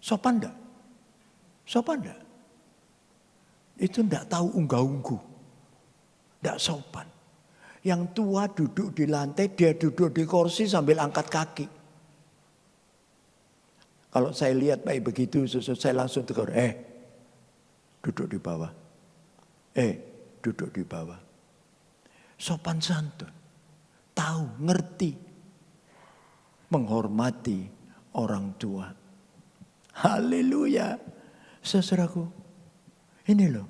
sopan enggak? Sopan enggak? Itu enggak tahu unggah-ungguh. Enggak sopan. Yang tua duduk di lantai, dia duduk di kursi sambil angkat kaki. Kalau saya lihat baik begitu, saya langsung tegur, duduk di bawah. Duduk di bawah. Sopan santun. Tahu, ngerti. Menghormati orang tua. Haleluya. Saudaraku, ini loh.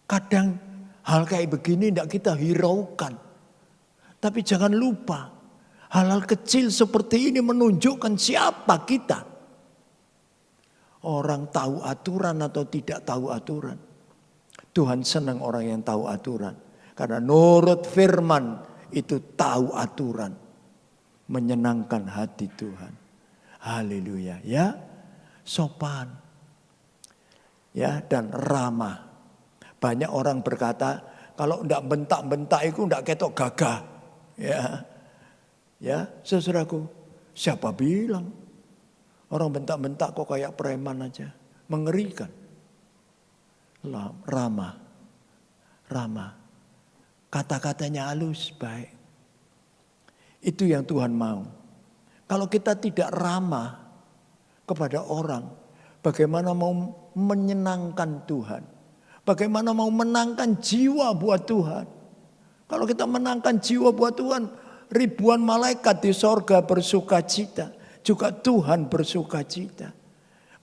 Kadang hal kayak begini tidak kita hiraukan. Tapi jangan lupa, hal-hal kecil seperti ini menunjukkan siapa kita. Orang tahu aturan atau tidak tahu aturan. Tuhan senang orang yang tahu aturan. Karena nurut firman itu tahu aturan. Menyenangkan hati Tuhan. Haleluya. Ya, sopan. Ya, dan ramah. Banyak orang berkata, kalau ndak bentak-bentak itu ndak ketok gagah. Ya. Ya, saudaraku, siapa bilang orang bentak-bentak kok kayak preman aja? Mengerikan. Ramah. Ramah. Kata-katanya halus, baik. Itu yang Tuhan mau. Kalau kita tidak ramah kepada orang, bagaimana mau menyenangkan Tuhan? Bagaimana mau menangkan jiwa buat Tuhan? Kalau kita menangkan jiwa buat Tuhan, ribuan malaikat di sorga bersuka cita. Juga Tuhan bersuka cita.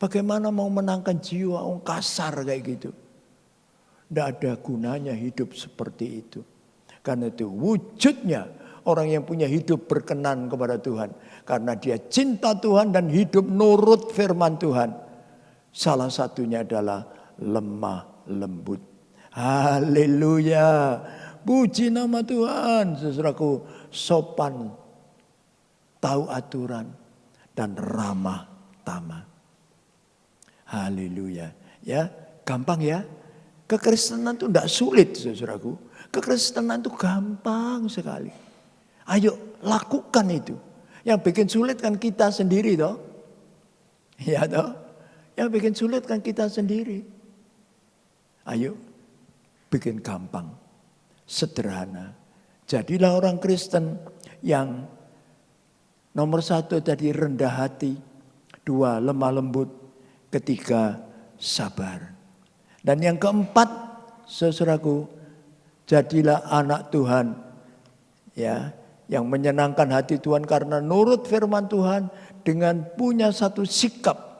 Bagaimana mau menangkan jiwa orang kasar kayak gitu? Tidak ada gunanya hidup seperti itu. Karena itu wujudnya orang yang punya hidup berkenan kepada Tuhan. Karena dia cinta Tuhan dan hidup nurut firman Tuhan. Salah satunya adalah lemah lembut. Haleluya. Puji nama Tuhan. Saudaraku, sopan, tahu aturan, dan ramah tamah. Haleluya. Ya, gampang ya. Kekristenan itu tidak sulit, saudaraku. Kekristenan itu gampang sekali. Ayo lakukan itu. Yang bikin sulit kan kita sendiri toh. Ya toh. Yang bikin sulit kan kita sendiri. Ayo bikin gampang. Sederhana. Jadilah orang Kristen yang nomor 1 tadi rendah hati. 2 lemah lembut. 3 sabar. Dan yang keempat, saudaraku, jadilah anak Tuhan ya, yang menyenangkan hati Tuhan karena nurut firman Tuhan dengan punya satu sikap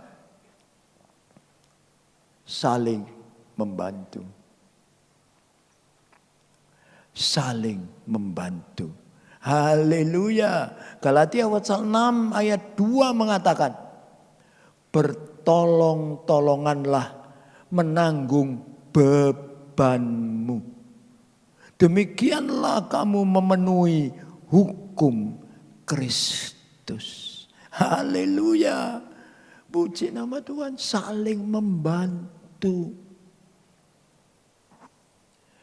saling membantu. Saling membantu. Haleluya. Galatia pasal 6 ayat 2 mengatakan, bertolong-tolonganlah menanggung bebanmu. Demikianlah kamu memenuhi hukum Kristus. Haleluya. Puji nama Tuhan, saling membantu.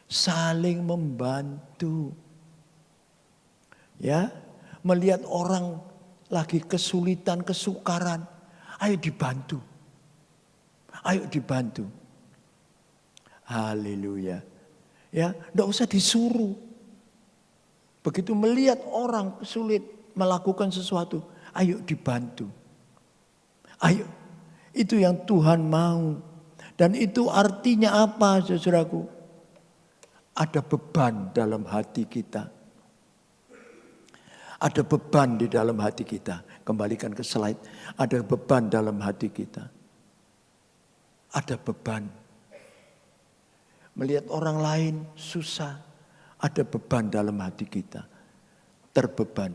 Saling membantu. Ya, melihat orang lagi kesulitan, kesukaran, ayo dibantu. Ayo dibantu. Haleluya. Ya, enggak usah disuruh. Begitu melihat orang sulit melakukan sesuatu, ayo dibantu. Ayo. Itu yang Tuhan mau. Dan itu artinya apa, saudaraku? Ada beban dalam hati kita. Ada beban di dalam hati kita. Kembalikan ke slide. Ada beban dalam hati kita. Ada beban. Melihat orang lain susah. Ada beban dalam hati kita. Terbeban.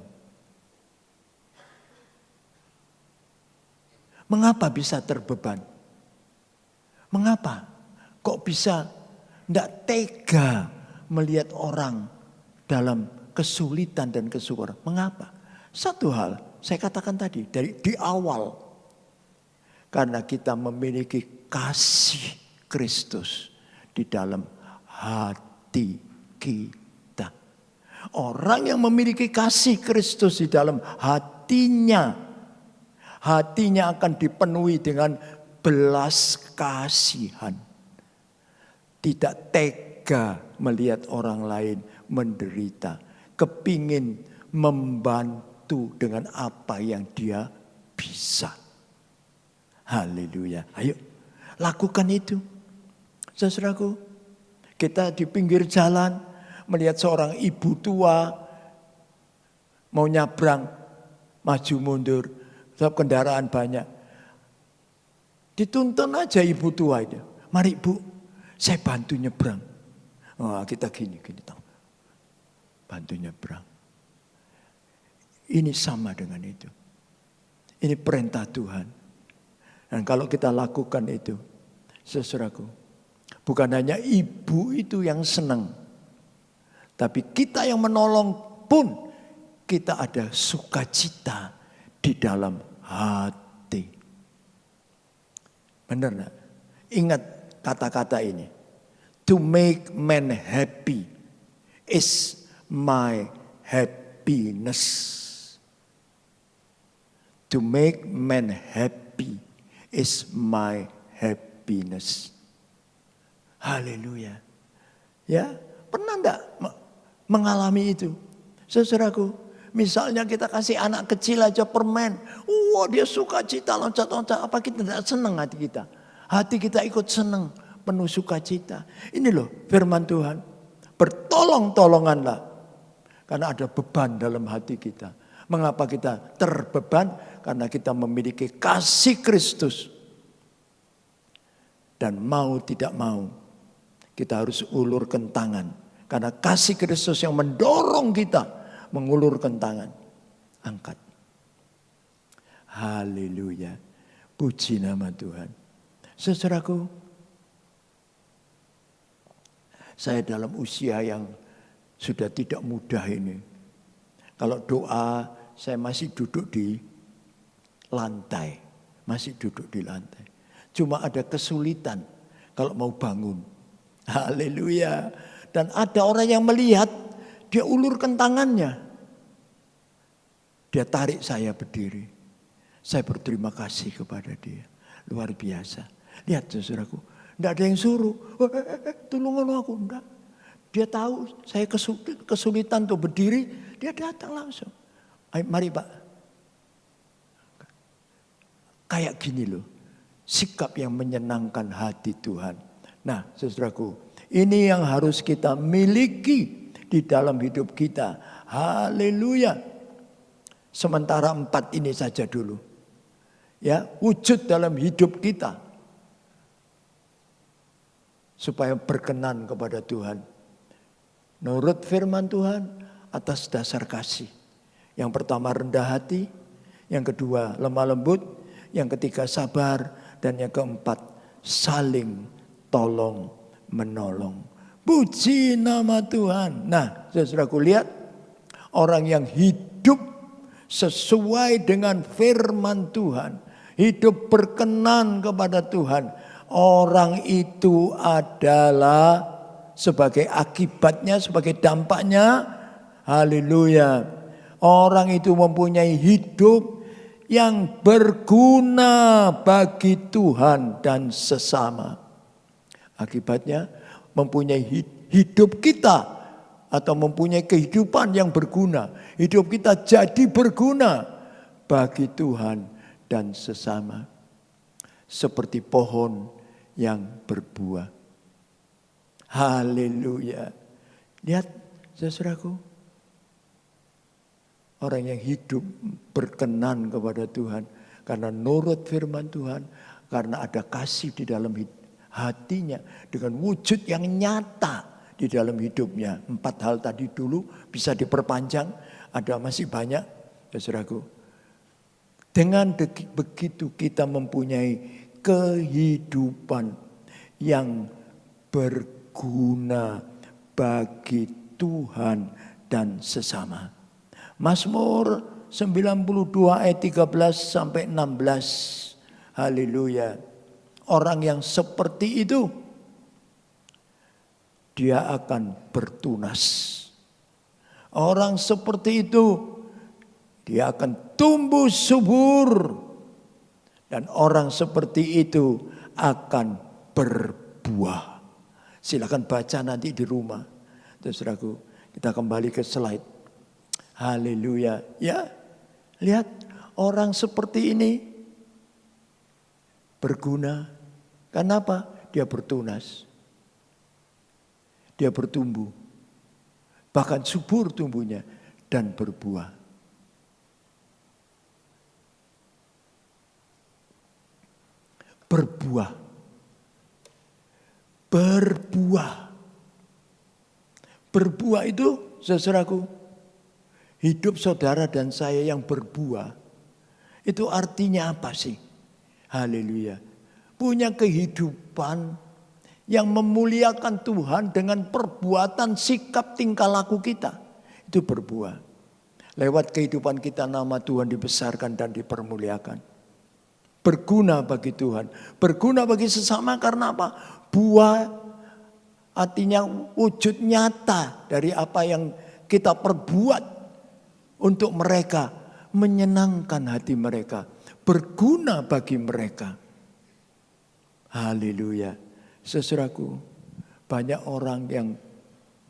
Mengapa bisa terbeban? Mengapa? Kok bisa tidak tega melihat orang dalam kesulitan dan kesukaran? Mengapa? Satu hal, saya katakan tadi di awal. Karena kita memiliki kasih Kristus di dalam hati kita. Orang yang memiliki kasih Kristus di dalam hatinya, hatinya akan dipenuhi dengan belas kasihan. Tidak tega melihat orang lain menderita. Kepingin membantu dengan apa yang dia bisa. Haleluya. Ayo lakukan itu. Saudaraku, kita di pinggir jalan melihat seorang ibu tua mau nyabrang, maju mundur, sebab kendaraan banyak. Dituntun aja ibu tua itu. Mari Bu, saya bantu nyebrang. Oh, kita gini tahu. Bantu nyebrang. Ini sama dengan itu. Ini perintah Tuhan. Dan kalau kita lakukan itu, saudaraku, bukan hanya ibu itu yang senang, tapi kita yang menolong pun kita ada sukacita di dalam hati. Benar enggak? Ingat kata-kata ini. To make man happy is my happiness. To make man happy is my happiness. Haleluya. Ya, pernah enggak mengalami itu? Saudaraku, misalnya kita kasih anak kecil aja permen. Wah, dia suka cita loncat-loncat. Apa kita tidak senang hati kita? Hati kita ikut senang, penuh sukacita. Ini loh firman Tuhan. Bertolong-tolonganlah. Karena ada beban dalam hati kita. Mengapa kita terbeban? Karena kita memiliki kasih Kristus. Dan mau tidak mau, kita harus ulurkan tangan. Karena kasih Kristus yang mendorong kita mengulurkan tangan. Angkat. Haleluya. Puji nama Tuhan. Saudaraku, saya dalam usia yang sudah tidak mudah ini. Kalau doa, saya masih duduk di lantai. Masih duduk di lantai. Cuma ada kesulitan kalau mau bangun. Haleluya. Dan ada orang yang melihat, dia ulurkan tangannya. Dia tarik saya berdiri. Saya berterima kasih kepada dia. Luar biasa. Lihat saudaraku, tidak ada yang suruh. Tolong aku, enggak. Dia tahu saya kesulitan untuk berdiri, dia datang langsung. Ayo, mari Pak. Kayak gini loh, sikap yang menyenangkan hati Tuhan. Nah saudaraku, ini yang harus kita miliki di dalam hidup kita. Haleluya. Sementara 4 ini saja dulu. Ya, wujud dalam hidup kita. Supaya berkenan kepada Tuhan. Nurut firman Tuhan atas dasar kasih. Yang pertama rendah hati. Yang kedua lemah lembut. Yang ketiga sabar. Dan yang keempat saling tolong menolong. Puji nama Tuhan. Nah, saudaraku lihat. Orang yang hidup sesuai dengan firman Tuhan. Hidup berkenan kepada Tuhan. Orang itu adalah sebagai akibatnya, sebagai dampaknya. Haleluya. Orang itu mempunyai hidup yang berguna bagi Tuhan dan sesama. Akibatnya mempunyai hidup kita atau mempunyai kehidupan yang berguna. Hidup kita jadi berguna bagi Tuhan dan sesama. Seperti pohon yang berbuah. Haleluya. Lihat saudaraku. Orang yang hidup berkenan kepada Tuhan. Karena nurut firman Tuhan. Karena ada kasih di dalam hatinya. Dengan wujud yang nyata di dalam hidupnya. 4 hal tadi dulu bisa diperpanjang. Ada masih banyak saudaraku. Dengan begitu kita mempunyai kehidupan yang berguna bagi Tuhan dan sesama. Mazmur 92 ayat 13 sampai 16. Haleluya. Orang yang seperti itu dia akan bertunas. Orang seperti itu dia akan tumbuh subur. Dan orang seperti itu akan berbuah. Silakan baca nanti di rumah. Saudaraku, kita kembali ke slide. Haleluya. Ya, lihat orang seperti ini berguna. Kenapa? Dia bertunas. Dia bertumbuh. Bahkan subur tumbuhnya dan berbuah. Berbuah. Berbuah. Berbuah itu saudaraku hidup saudara dan saya yang berbuah, itu artinya apa sih? Haleluya. Punya kehidupan yang memuliakan Tuhan dengan perbuatan, sikap, tingkah laku kita. Itu berbuah. Lewat kehidupan kita nama Tuhan dibesarkan dan dipermuliakan. Berguna bagi Tuhan. Berguna bagi sesama karena apa? Buah artinya wujud nyata dari apa yang kita perbuat untuk mereka. Menyenangkan hati mereka. Berguna bagi mereka. Haleluya. Saudaraku, banyak orang yang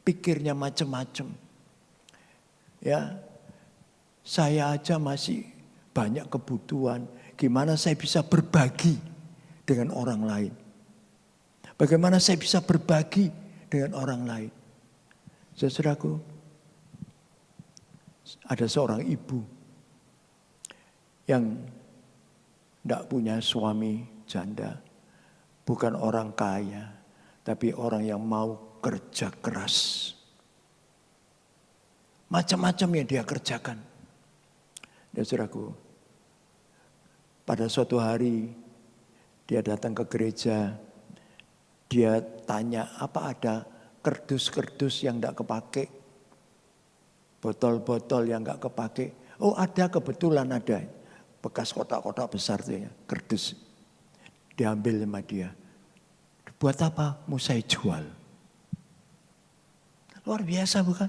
pikirnya macam-macam. Ya, saya aja masih banyak kebutuhan. Gimana saya bisa berbagi dengan orang lain? Bagaimana saya bisa berbagi dengan orang lain? Saudaraku, ada seorang ibu yang tidak punya suami janda. Bukan orang kaya, tapi orang yang mau kerja keras. Macam-macam yang dia kerjakan. Dan saudaraku, pada suatu hari dia datang ke gereja, dia tanya apa ada kerdus-kerdus yang tidak kepake, botol-botol yang nggak kepake. Oh ada, kebetulan ada, bekas kotak-kotak besar tuh ya, kerdus. Diambil sama dia. Buat apa? Mau saya jual. Luar biasa bukan?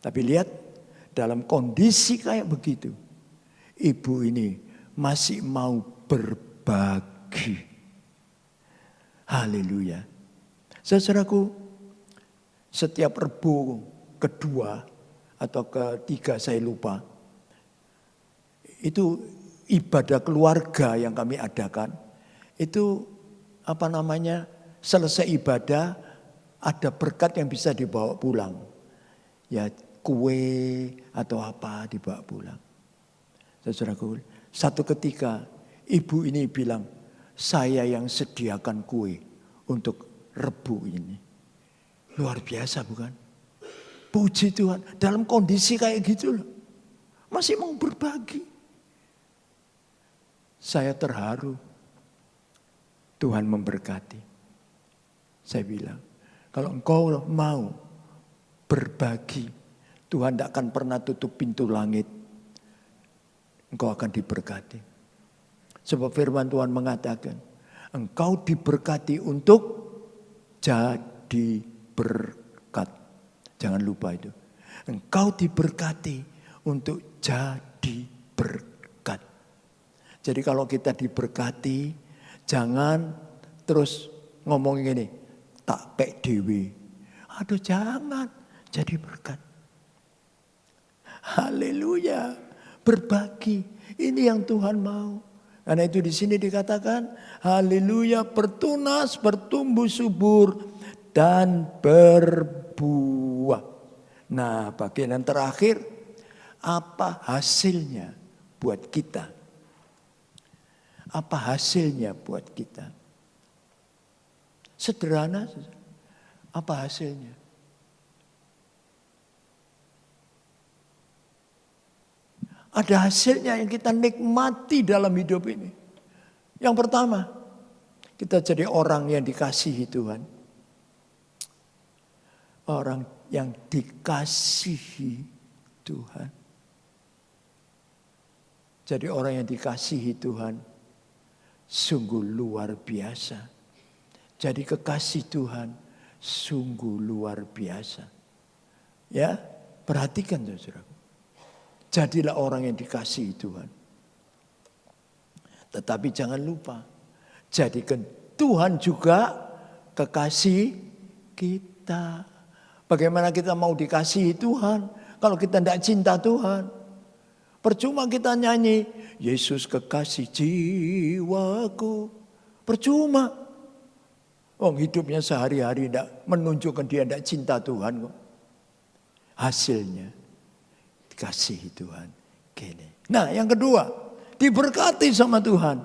Tapi lihat dalam kondisi kayak begitu. Ibu ini masih mau berbagi. Haleluya. Saudaraku, setiap Rebo kedua atau ketiga saya lupa. Itu ibadah keluarga yang kami adakan. Itu selesai ibadah ada berkat yang bisa dibawa pulang. Ya kue atau apa dibawa pulang. Saudaraku, satu ketika ibu ini bilang, saya yang sediakan kue untuk Rebo ini. Luar biasa bukan? Puji Tuhan, dalam kondisi kayak gitu loh. Masih mau berbagi. Saya terharu. Tuhan memberkati. Saya bilang, kalau engkau mau berbagi, Tuhan tidak akan pernah tutup pintu langit. Engkau akan diberkati. Sebab firman Tuhan mengatakan, engkau diberkati untuk jadi berkat. Jangan lupa itu. Engkau diberkati untuk jadi berkat. Jadi kalau kita diberkati, jangan terus ngomong gini, tak pek dewi. Aduh jangan, jadi berkat. Haleluya, berbagi. Ini yang Tuhan mau. Karena itu di sini dikatakan, haleluya, bertunas, bertumbuh subur dan berbuah. Nah, bagian yang terakhir, apa hasilnya buat kita? Apa hasilnya buat kita? Sederhana, apa hasilnya? Ada hasilnya yang kita nikmati dalam hidup ini. Yang pertama, kita jadi orang yang dikasihi Tuhan. Orang yang dikasihi Tuhan. Jadi orang yang dikasihi Tuhan sungguh luar biasa. Jadi kekasih Tuhan sungguh luar biasa. Ya, perhatikan saudara. Jadilah orang yang dikasihi Tuhan. Tetapi jangan lupa, jadikan Tuhan juga kekasih kita. Bagaimana kita mau dikasihi Tuhan kalau kita tidak cinta Tuhan? Percuma kita nyanyi, Yesus kekasih jiwaku. Percuma. Hidupnya sehari-hari tidak menunjukkan dia tidak cinta Tuhan kok. Hasilnya dikasihi Tuhan. Gini. Nah yang kedua, diberkati sama Tuhan.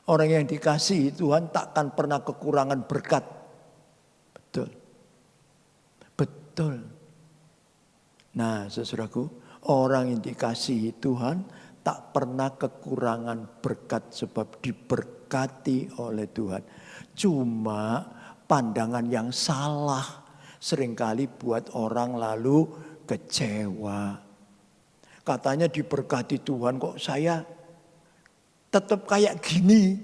Orang yang dikasihi Tuhan takkan pernah kekurangan berkat. Betul. Betul. Nah, saudaraku, orang yang dikasihi Tuhan tak pernah kekurangan berkat sebab diberkati oleh Tuhan. Cuma pandangan yang salah seringkali buat orang lalu kecewa. Katanya diberkati Tuhan, kok saya tetap kayak gini.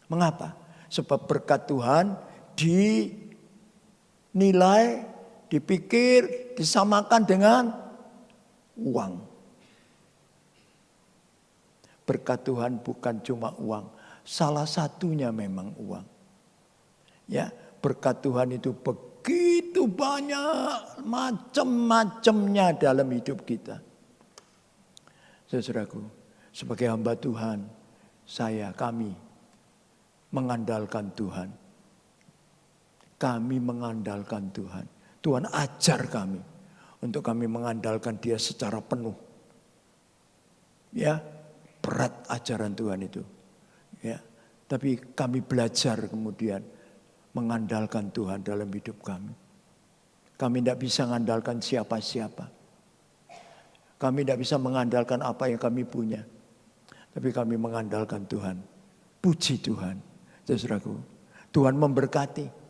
Mengapa? Sebab berkat Tuhan dinilai, dipikir, disamakan dengan uang. Berkat Tuhan bukan cuma uang, salah satunya memang uang. Ya, berkat Tuhan itu begitu banyak macam-macamnya dalam hidup kita. Saudaraku, sebagai hamba Tuhan, kami mengandalkan Tuhan. Kami mengandalkan Tuhan. Tuhan ajar kami untuk kami mengandalkan Dia secara penuh. Ya, berat ajaran Tuhan itu. Ya, tapi kami belajar kemudian mengandalkan Tuhan dalam hidup kami. Kami tidak bisa mengandalkan siapa-siapa. Kami tidak bisa mengandalkan apa yang kami punya. Tapi kami mengandalkan Tuhan. Puji Tuhan. Saudaraku, Tuhan memberkati.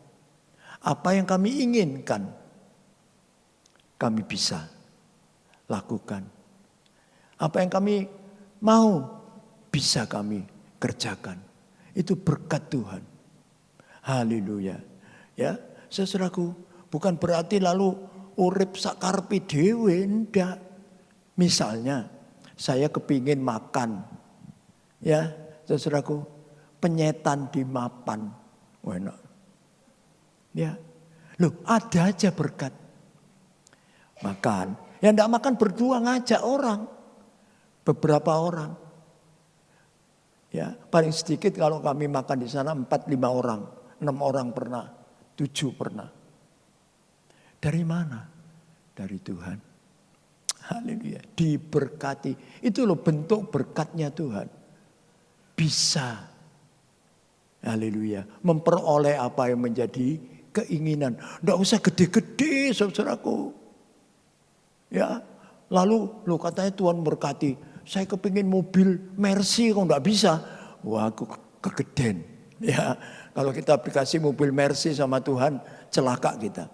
Apa yang kami inginkan, kami bisa lakukan. Apa yang kami mau, bisa kami kerjakan. Itu berkat Tuhan. Haleluya. Ya, saudaraku, bukan berarti lalu urip sakarepe dhewe, ndak. Misalnya, saya kepingin makan. Ya, saudaraku, penyetan di mapan. Enak. Ya. Loh, ada aja berkat. Makan. Yang enggak makan berdua ngajak orang. Beberapa orang. Ya, paling sedikit kalau kami makan di sana 4-5 orang, 6 orang pernah, 7 pernah. Dari mana? Dari Tuhan. Haleluya. Diberkati. Itu loh bentuk berkatnya Tuhan. Bisa. Haleluya. Memperoleh apa yang menjadi keinginan. Tidak usah gede-gede, saudaraku. Ya. Lalu katanya Tuhan berkati. Saya kepingin mobil Mercy kok tidak bisa. Wah, aku kegeden. Ya. Kalau kita aplikasi mobil Mercy sama Tuhan, celaka kita.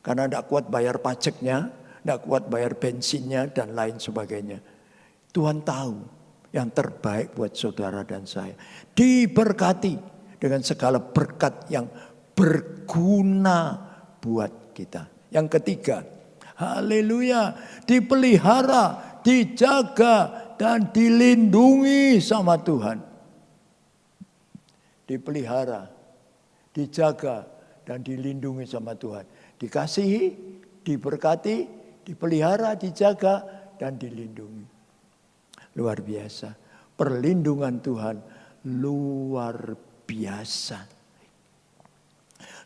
Karena tidak kuat bayar pajaknya, tidak kuat bayar bensinnya dan lain sebagainya. Tuhan tahu yang terbaik buat saudara dan saya. Diberkati dengan segala berkat yang berguna buat kita. Yang ketiga, haleluya, dipelihara, dijaga dan dilindungi sama Tuhan. Dipelihara, dijaga dan dilindungi sama Tuhan. Dikasihi, diberkati, dipelihara, dijaga dan dilindungi. Luar biasa. Perlindungan Tuhan luar biasa.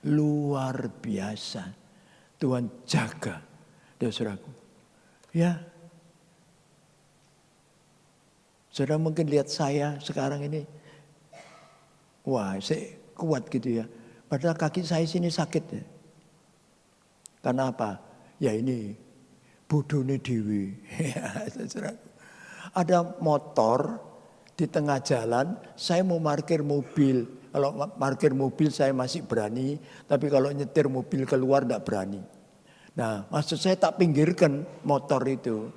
Luar biasa. Tuhan jaga. Saudaraku. Ya. Saudara mungkin lihat saya sekarang ini. Wah, saya kuat gitu ya. Padahal kaki saya sini sakit ya. Karena apa? Ya ini bodone dewi. Ya, saudaraku. Ada motor di tengah jalan, saya mau parkir mobil. Kalau parkir mobil saya masih berani, tapi kalau nyetir mobil keluar tidak berani. Nah, maksud saya tak pinggirkan motor itu.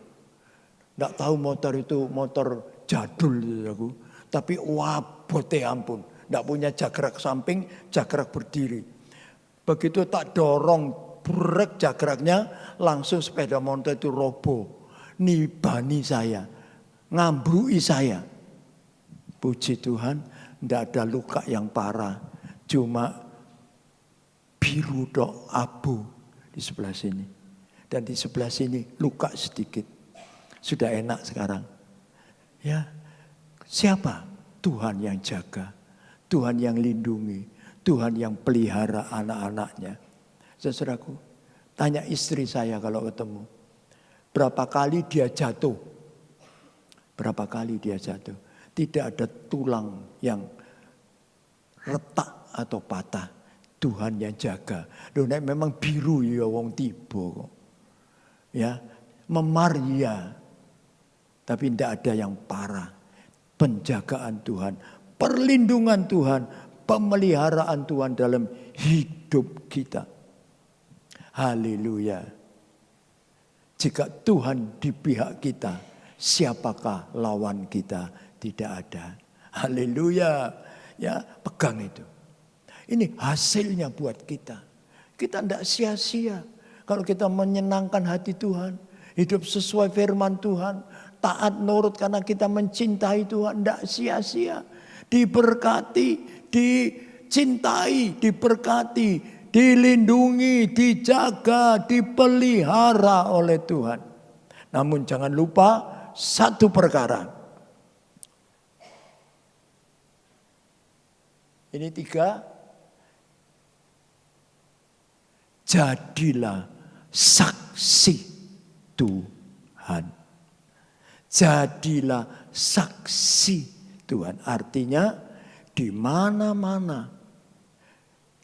Tidak tahu motor itu motor jadul aku, tapi wabote ampun. Tidak punya jagrak samping, jagrak berdiri. Begitu tak dorong brek jagraknya, langsung sepeda motor itu roboh. Nibani saya. Ngambrui saya. Puji Tuhan, tidak ada luka yang parah. Cuma biru dok abu di sebelah sini. Dan di sebelah sini luka sedikit. Sudah enak sekarang. Ya, siapa? Tuhan yang jaga. Tuhan yang lindungi. Tuhan yang pelihara anak-anaknya. Saudaraku, tanya istri saya kalau ketemu. Berapa kali dia jatuh? Berapa kali dia jatuh? Tidak ada tulang yang retak atau patah. Tuhan yang jaga. Loh, memang biru ya wong tiba kok. ya, memaria, tapi tidak ada yang parah. Penjagaan Tuhan, perlindungan Tuhan, pemeliharaan Tuhan dalam hidup kita. Haleluya. Jika Tuhan di pihak kita, siapakah lawan kita? Tidak ada. Haleluya. Ya, pegang itu. Ini hasilnya buat kita. Kita tidak sia-sia kalau kita menyenangkan hati Tuhan, hidup sesuai firman Tuhan, taat nurut karena kita mencintai Tuhan, tidak sia-sia. Diberkati, dicintai, diberkati, dilindungi, dijaga, dipelihara oleh Tuhan. Namun jangan lupa satu perkara. Ini 3. Jadilah saksi Tuhan. Jadilah saksi Tuhan. Artinya di mana-mana,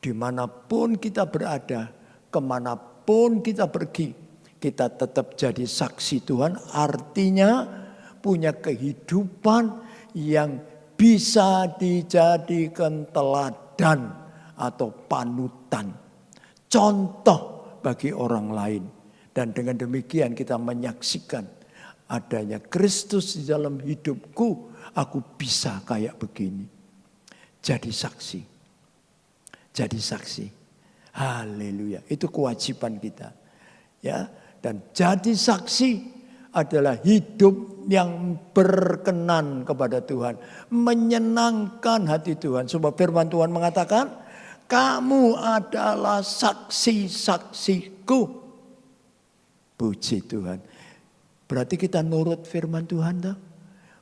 dimanapun kita berada, kemanapun kita pergi, kita tetap jadi saksi Tuhan. Artinya punya kehidupan yang bisa dijadikan teladan atau panutan, contoh bagi orang lain. Dan dengan demikian kita menyaksikan adanya Kristus di dalam hidupku, aku bisa kayak begini. Jadi saksi. Jadi saksi. Haleluya. Itu kewajiban kita. Ya, dan jadi saksi adalah hidup yang berkenan kepada Tuhan, menyenangkan hati Tuhan. Sebab firman Tuhan mengatakan, kamu adalah saksi-saksiku. Puji Tuhan. Berarti kita nurut firman Tuhan, toh?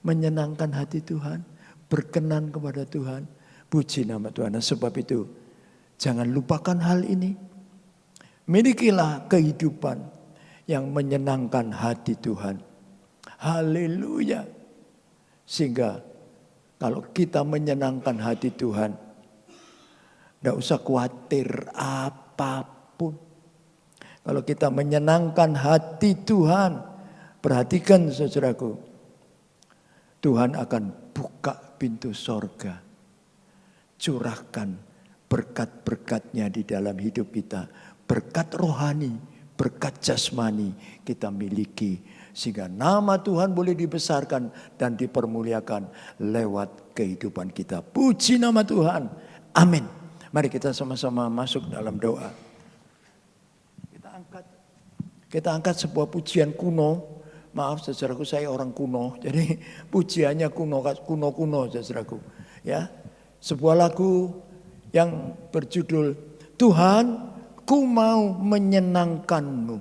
Menyenangkan hati Tuhan, berkenan kepada Tuhan. Puji nama Tuhan. Sebab itu jangan lupakan hal ini. Milikilah kehidupan yang menyenangkan hati Tuhan. Haleluya. Sehingga kalau kita menyenangkan hati Tuhan, tidak usah khawatir apapun. Kalau kita menyenangkan hati Tuhan, perhatikan saudaraku, Tuhan akan buka pintu sorga. Curahkan berkat-berkatnya di dalam hidup kita. Berkat rohani, berkat jasmani kita miliki. Sehingga nama Tuhan boleh dibesarkan dan dipermuliakan lewat kehidupan kita. Puji nama Tuhan. Amin. Mari kita sama-sama masuk dalam doa. Kita angkat sebuah pujian kuno. Maaf saudaraku, saya orang kuno. Jadi pujiannya kuno saudaraku. Ya, sebuah lagu yang berjudul Tuhan, ku mau menyenangkanmu.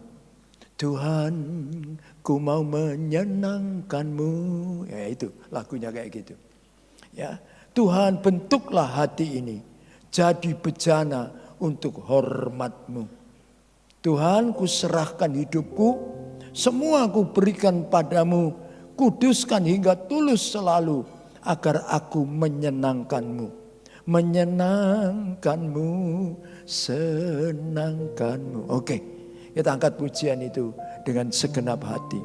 Tuhan, ku mau menyenangkanmu. Ya itu lagunya kayak gitu. Ya, Tuhan bentuklah hati ini jadi bejana untuk hormat-Mu. Tuhan, ku serahkan hidupku, semua ku berikan padamu, kuduskan hingga tulus selalu, agar aku menyenangkan-Mu. Menyenangkan-Mu, senangkan-Mu. Oke, kita angkat pujian itu dengan segenap hati.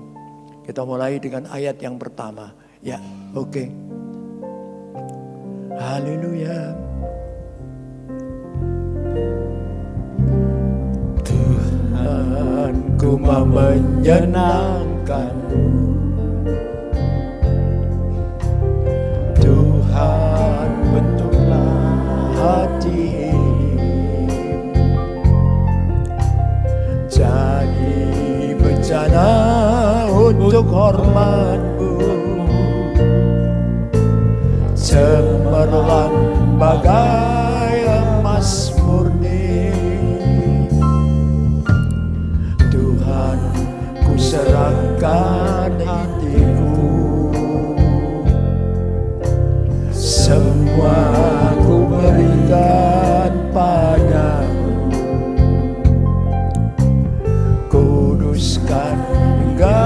Kita mulai dengan ayat yang pertama. Ya, oke. Haleluya. Tuhan, ku mau menyenangkan-Mu. Tuhan, bentuklah hati ini jadi bejana untuk hormat-Mu. Cemerlang bagai emas murni. Tuhan, ku serahkan hatiku, semua ku berikan padamu. Kuduskan hingga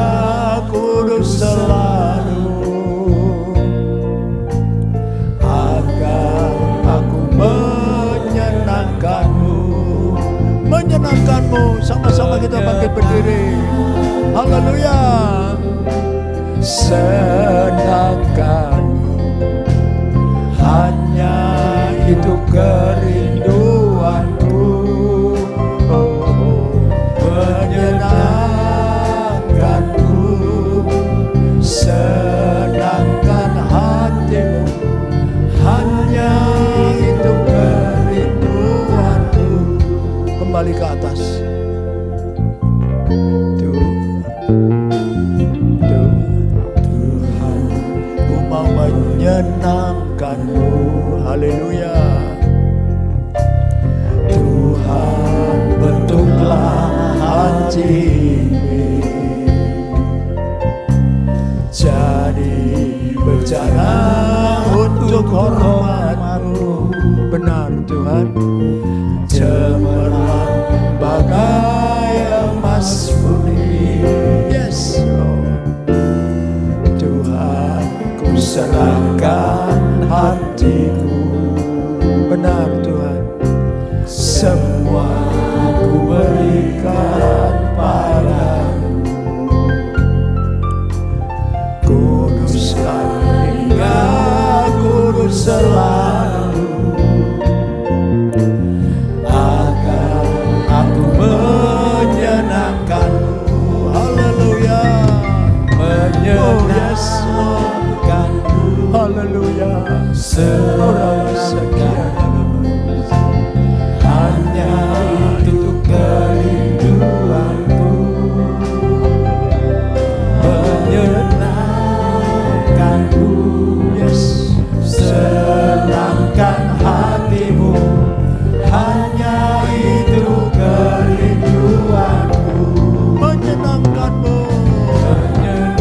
kudus selalu, agar aku menyenangkan-Mu. Menyenangkan-Mu. Sama-sama kita bangkit berdiri. Haleluya. Senangkanmu, hanya itu kerinduanku. Oh, menyenangkanmu, senangkan hatimu, hanya itu kerinduanku. Kembali ke atas. Tuhan, ku mau menyenangkanmu. Haleluya. Tuhan, bentuklah hati ini jadi bencana untuk hormat-Mu. Benar Tuhan, cemerlang bagai emas murni. Yes Lord. Tuhan, ku serahkan hatiku. Benar Tuhan, semua ku berikan padamu. Kuduskan hingga kudus selalu, agar aku menyenangkanmu. Haleluya. Menyenangkanmu. Haleluya. Seorang sekian, hanya itu kerinduanku. Menyenangkanmu. Yes. Senangkan hatimu, hanya itu kerinduanku. Menyenangkanmu. Haleluya.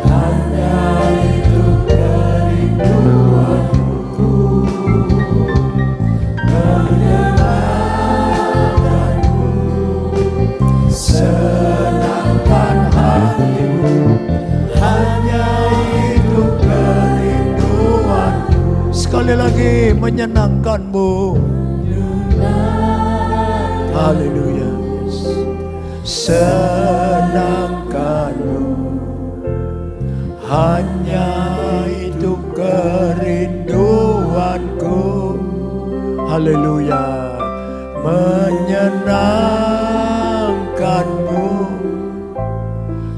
Hanya itu kerinduanku. Menyenangkanmu, senangkan hatimu, hanya itu kerinduanku. Sekali lagi, menyenangkanmu. Haleluya. Senangkanmu, hanya itu kerinduanku. Haleluya. Menyenangkanmu,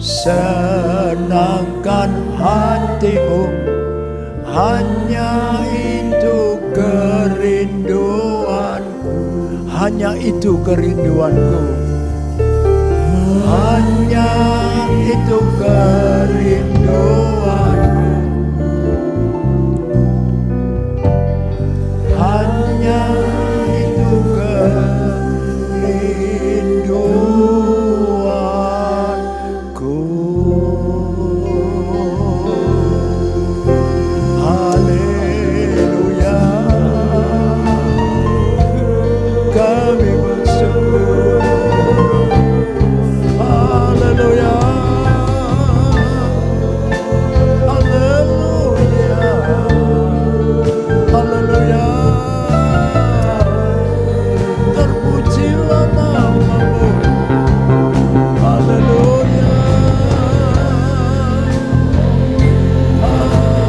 senangkan hatimu, hanya itu kerinduanku. Hanya itu kerinduanku. Hanya itu kerinduanku. Hanya itu kerinduanku. Haleluya. Kami bersyukur. Haleluya. Haleluya. Haleluya. Terpujilah nama-Mu. Haleluya.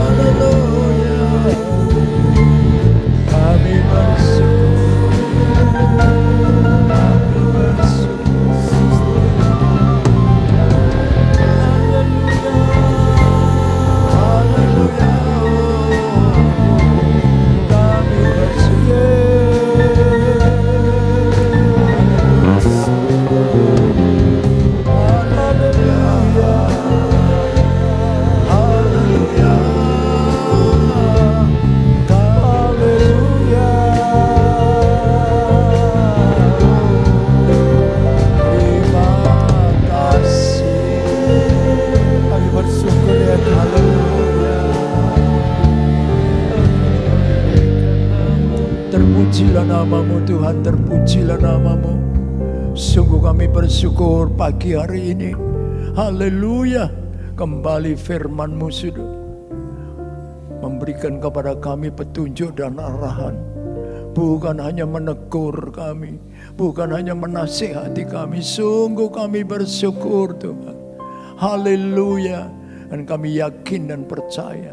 Haleluya. Kami bersyukur. Kami bersyukur. Haleluya. Kami bersyukur ya. Haleluya. Terpujilah nama-Mu Tuhan, terpujilah nama-Mu. Sungguh kami bersyukur pagi hari ini. Haleluya. Kembali firman-Mu sudah memberikan kepada kami petunjuk dan arahan. bukan hanya menegur kami, bukan hanya menasihati kami. Sungguh kami bersyukur Tuhan. Haleluya. Dan kami yakin dan percaya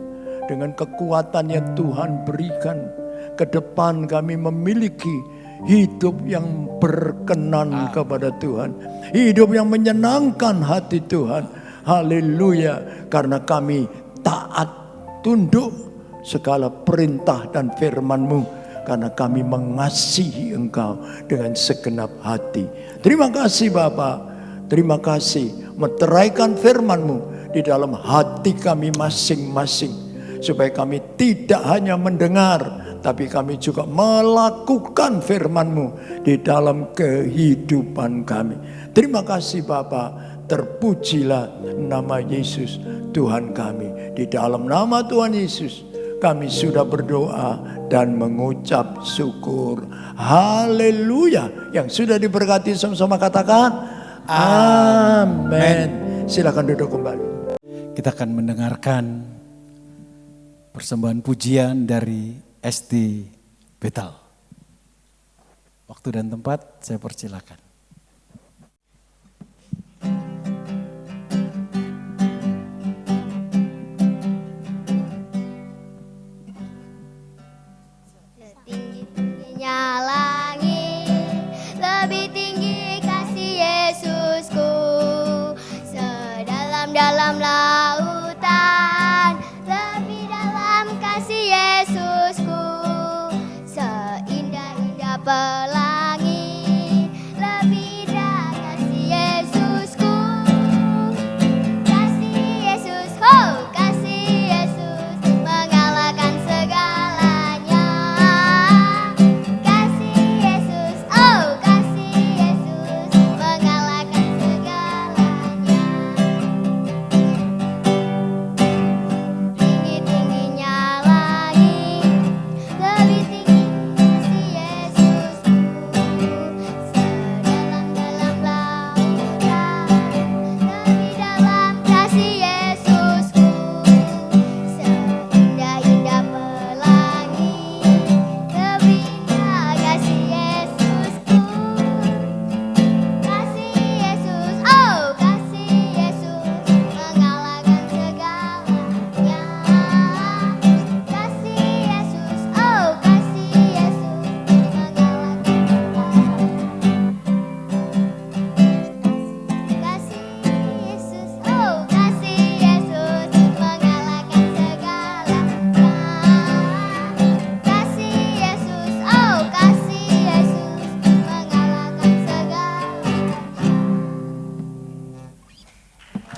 dengan kekuatan yang Tuhan berikan, ke depan kami memiliki hidup yang berkenan kepada Tuhan, hidup yang menyenangkan hati Tuhan. Haleluya. Karena kami taat, tunduk segala perintah dan firman-Mu, karena kami mengasihi Engkau dengan segenap hati. Terima kasih Bapa, terima kasih meteraikan firman-Mu di dalam hati kami masing-masing, supaya kami tidak hanya mendengar, tapi kami juga melakukan firman-Mu di dalam kehidupan kami. Terima kasih Bapa, terpujilah nama Yesus Tuhan kami. Di dalam nama Tuhan Yesus kami sudah berdoa dan mengucap syukur. Haleluya. Yang sudah diberkati sama-sama katakan amin. Silakan duduk kembali. Kita akan mendengarkan persembahan pujian dari SD Betel. Waktu dan tempat saya persilakan. Setinggi-tingginya langit, lebih tinggi kasih Yesusku. Sedalam-dalam lautan, lebih dalam kasih Yesusku. Seindah-indah pelangi, lebih indah kasih Yesusku. Kasih Yesus, oh kasih Yesus, mengalahkan segalanya. Kasih Yesus, oh kasih Yesus, mengalahkan segalanya. Tinggi-tingginya langit, lebih tinggi kasih Yesusku. Sedalam-dalam lautan, lebih dalam kasih Yesusku. Seindah-indah pelangi, lebih indah kasih Yesusku. Kasih Yesus, oh kasih Yesus, mengalahkan segalanya. Kasih Yesus, oh kasih Yesus, mengalahkan segalanya. Kasih Yesus, oh kasih Yesus, mengalahkan segalanya. Kasih Yesus, oh kasih Yesus, mengalahkan segalanya.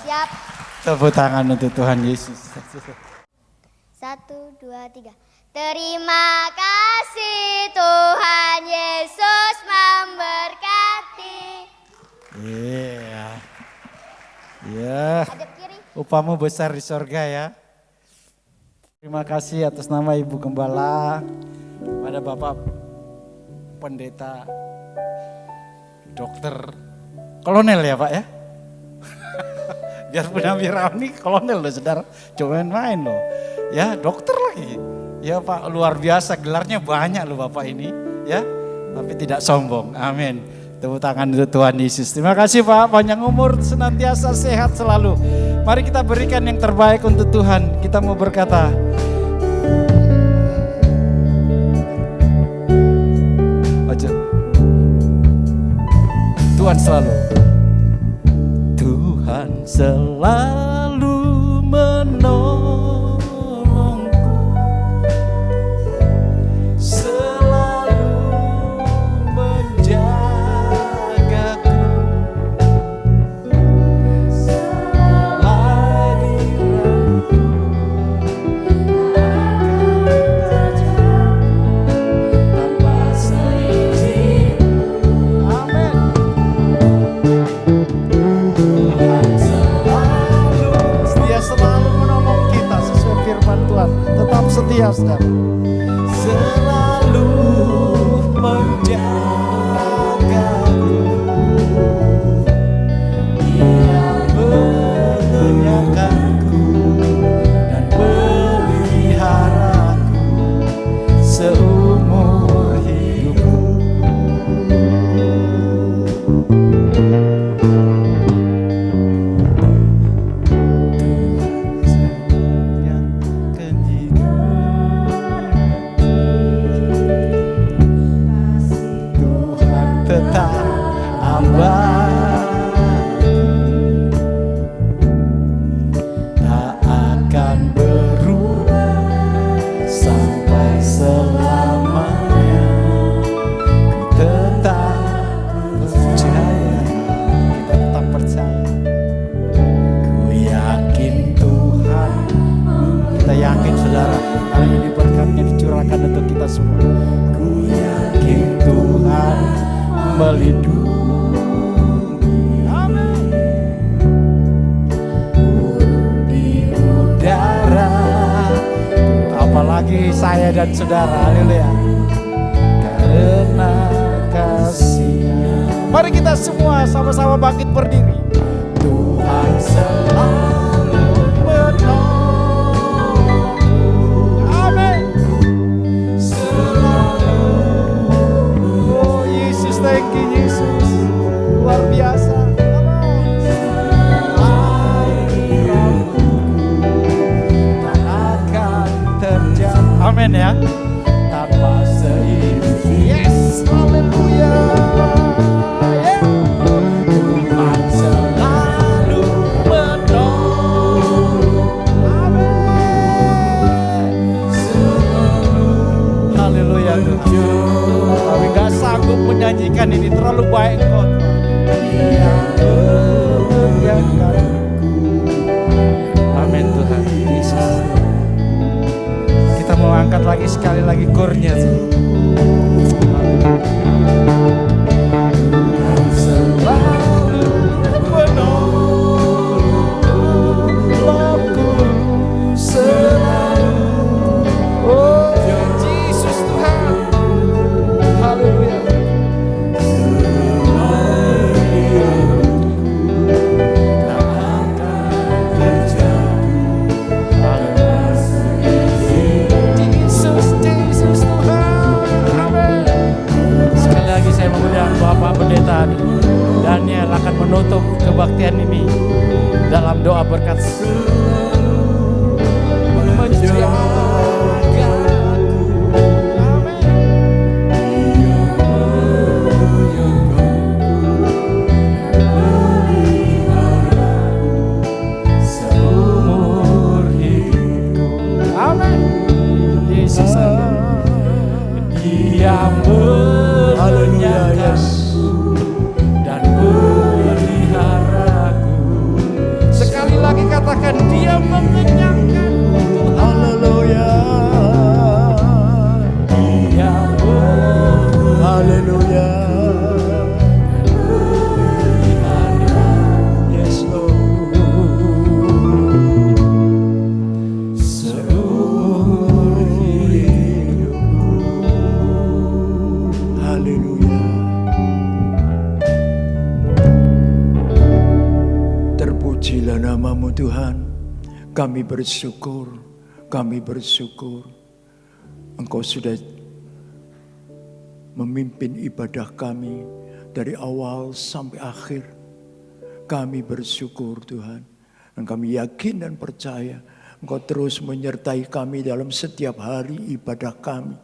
Siap. Tepuk tangan untuk Tuhan Yesus. 1, 2, 3. Terima kasih Tuhan Yesus memberkati. Iya. Iya. Hadap kiri. Upamu besar di sorga ya. Terima kasih atas nama Ibu Gembala, pada Bapak Pendeta Dokter Kolonel ya Pak ya. Biar punya Wirawan nih kolonel loh saudara, cobain main loh. Ya dokter lagi. Ya Pak luar biasa, gelarnya banyak loh Bapak ini ya. Tapi tidak sombong, amin. Tepuk tangan untuk Tuhan Yesus. Terima kasih Pak, panjang umur, senantiasa sehat selalu. Mari kita berikan yang terbaik untuk Tuhan. Kita mau berkata, Tuhan selalu, Tuhan selalu menolongku, selalu menjagaku, hadiratku akan terjadi tanpa seizin. Amin. Dia selalu menolong kita sesuai firman Tuhan. Tetap setia, saudara. Selalu menjagaku. Dia mengenyangkanku dan peliharaku seumur hidup. tetap abadi, tak akan berubah sampai selamanya. Ku tetap percaya, kita tetap percaya. Ku yakin Tuhan, kita yakin saudara, hari ini berkatnya dicurahkan untuk kita semua. Ku yakin Tuhan melindungi, amin, di udara, apalagi saya dan saudara, haleluya, karena kasih-Nya. Mari kita semua sama-sama bangkit berdiri. Tuhan selalu menolong, amin, selalu. Oh Yesus, thank you Yesus, luar biasa. Tak akan terjadi, amin ya, tanpa seiring. Yes, haleluya. Yeah. Tuhan selalu menolong, amin, selalu. Haleluya Tuhan. Kami gak sanggup menyanyikan ini, terlalu baik Engkau yang menjagaku. Amin Tuhan Yesus. Kita mau angkat lagi sekali lagi kornya. Selalu menolongku, selalu. Oh Yesus Tuhan, haleluya. Bapak Pendeta Daniel akan menutup kebaktian ini dalam doa berkat. Seumur hidupku, amin. Yesus, Dia mengenyangkan dan peliharaku. Sekali lagi katakan, Dia mengenyangkan. Haleluya. Dia haleluya. Yes Lord. Seumur hidupku. Haleluya. Terpujilah nama-Mu Tuhan. Kami bersyukur, kami bersyukur. Engkau sudah memimpin ibadah kami dari awal sampai akhir. Kami bersyukur Tuhan. Dan kami yakin dan percaya Engkau terus menyertai kami dalam setiap hari ibadah kami.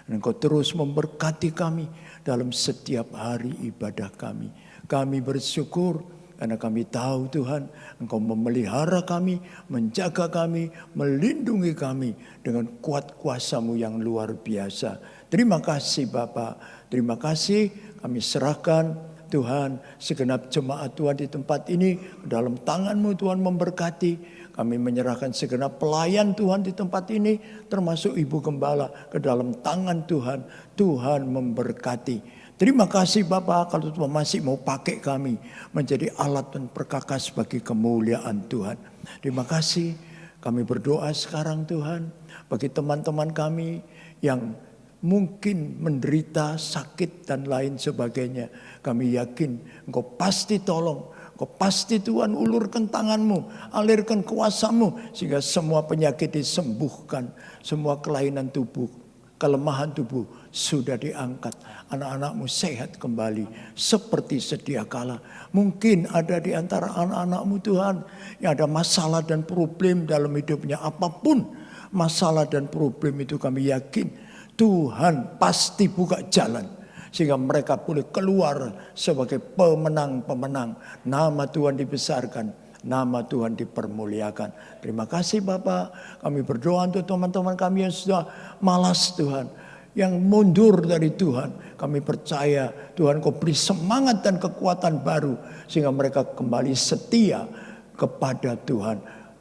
Dan Engkau terus memberkati kami dalam setiap hari ibadah kami. Kami bersyukur karena kami tahu Tuhan, Engkau memelihara kami, menjaga kami, melindungi kami dengan kuat kuasa-Mu yang luar biasa. Terima kasih Bapa, terima kasih. Kami serahkan Tuhan segenap jemaat Tuhan di tempat ini dalam tangan-Mu Tuhan memberkati. Kami menyerahkan segenap pelayan Tuhan di tempat ini, termasuk Ibu Gembala, ke dalam tangan Tuhan. Tuhan memberkati. Terima kasih Bapak, kalau Tuhan masih mau pakai kami menjadi alat dan perkakas bagi kemuliaan Tuhan. Terima kasih. Kami berdoa sekarang Tuhan, bagi teman-teman kami yang mungkin menderita sakit dan lain sebagainya. Kami yakin Engkau pasti tolong. Kau pasti Tuhan ulurkan tangan-Mu, alirkan kuasa-Mu, sehingga semua penyakit disembuhkan, semua kelainan tubuh, kelemahan tubuh sudah diangkat. Anak-anak-Mu sehat kembali seperti sedia kala. Mungkin ada di antara anak-anak-Mu Tuhan yang ada masalah dan problem dalam hidupnya. Apapun masalah dan problem itu kami yakin Tuhan pasti buka jalan. Sehingga mereka boleh keluar sebagai pemenang-pemenang. Nama Tuhan dibesarkan, nama Tuhan dipermuliakan. Terima kasih Bapak. Kami berdoa untuk teman-teman kami yang sudah malas Tuhan, yang mundur dari Tuhan. Kami percaya Tuhan Kau beri semangat dan kekuatan baru, sehingga mereka kembali setia kepada Tuhan,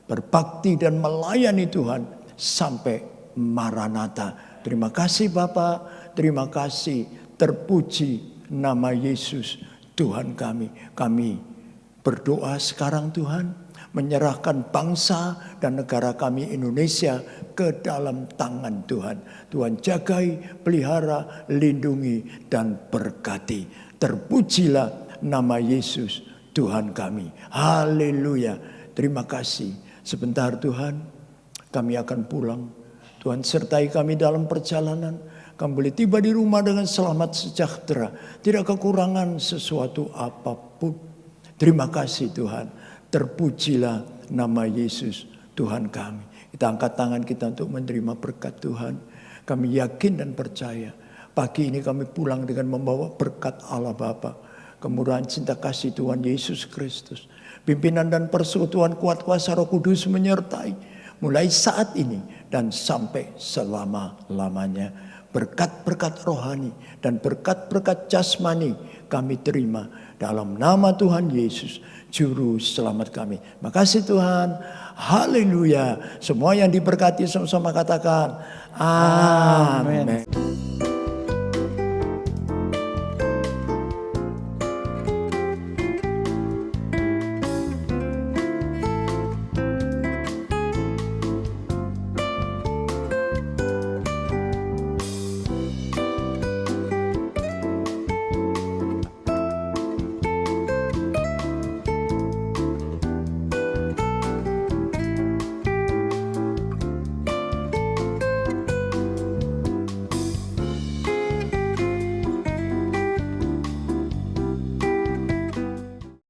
berbakti dan melayani Tuhan sampai Maranatha. Terima kasih Bapak, terima kasih, terpuji nama Yesus Tuhan kami. Kami berdoa sekarang Tuhan, menyerahkan bangsa dan negara kami Indonesia ke dalam tangan Tuhan. Tuhan jagai, pelihara, lindungi dan berkati. Terpujilah nama Yesus Tuhan kami. Haleluya. Terima kasih. Sebentar Tuhan, kami akan pulang. Tuhan sertai kami dalam perjalanan. Kami boleh tiba di rumah dengan selamat sejahtera. Tidak kekurangan sesuatu apapun. Terima kasih Tuhan. Terpujilah nama Yesus Tuhan kami. Kita angkat tangan kita untuk menerima berkat Tuhan. Kami yakin dan percaya. Pagi ini kami pulang dengan membawa berkat Allah Bapa, kemurahan cinta kasih Tuhan Yesus Kristus, pimpinan dan persekutuan kuat kuasa Roh Kudus menyertai mulai saat ini dan sampai selama-lamanya. Berkat-berkat rohani dan berkat-berkat jasmani kami terima dalam nama Tuhan Yesus, Juru Selamat kami. Makasih Tuhan. Haleluya. Semua yang diberkati sama-sama katakan amin.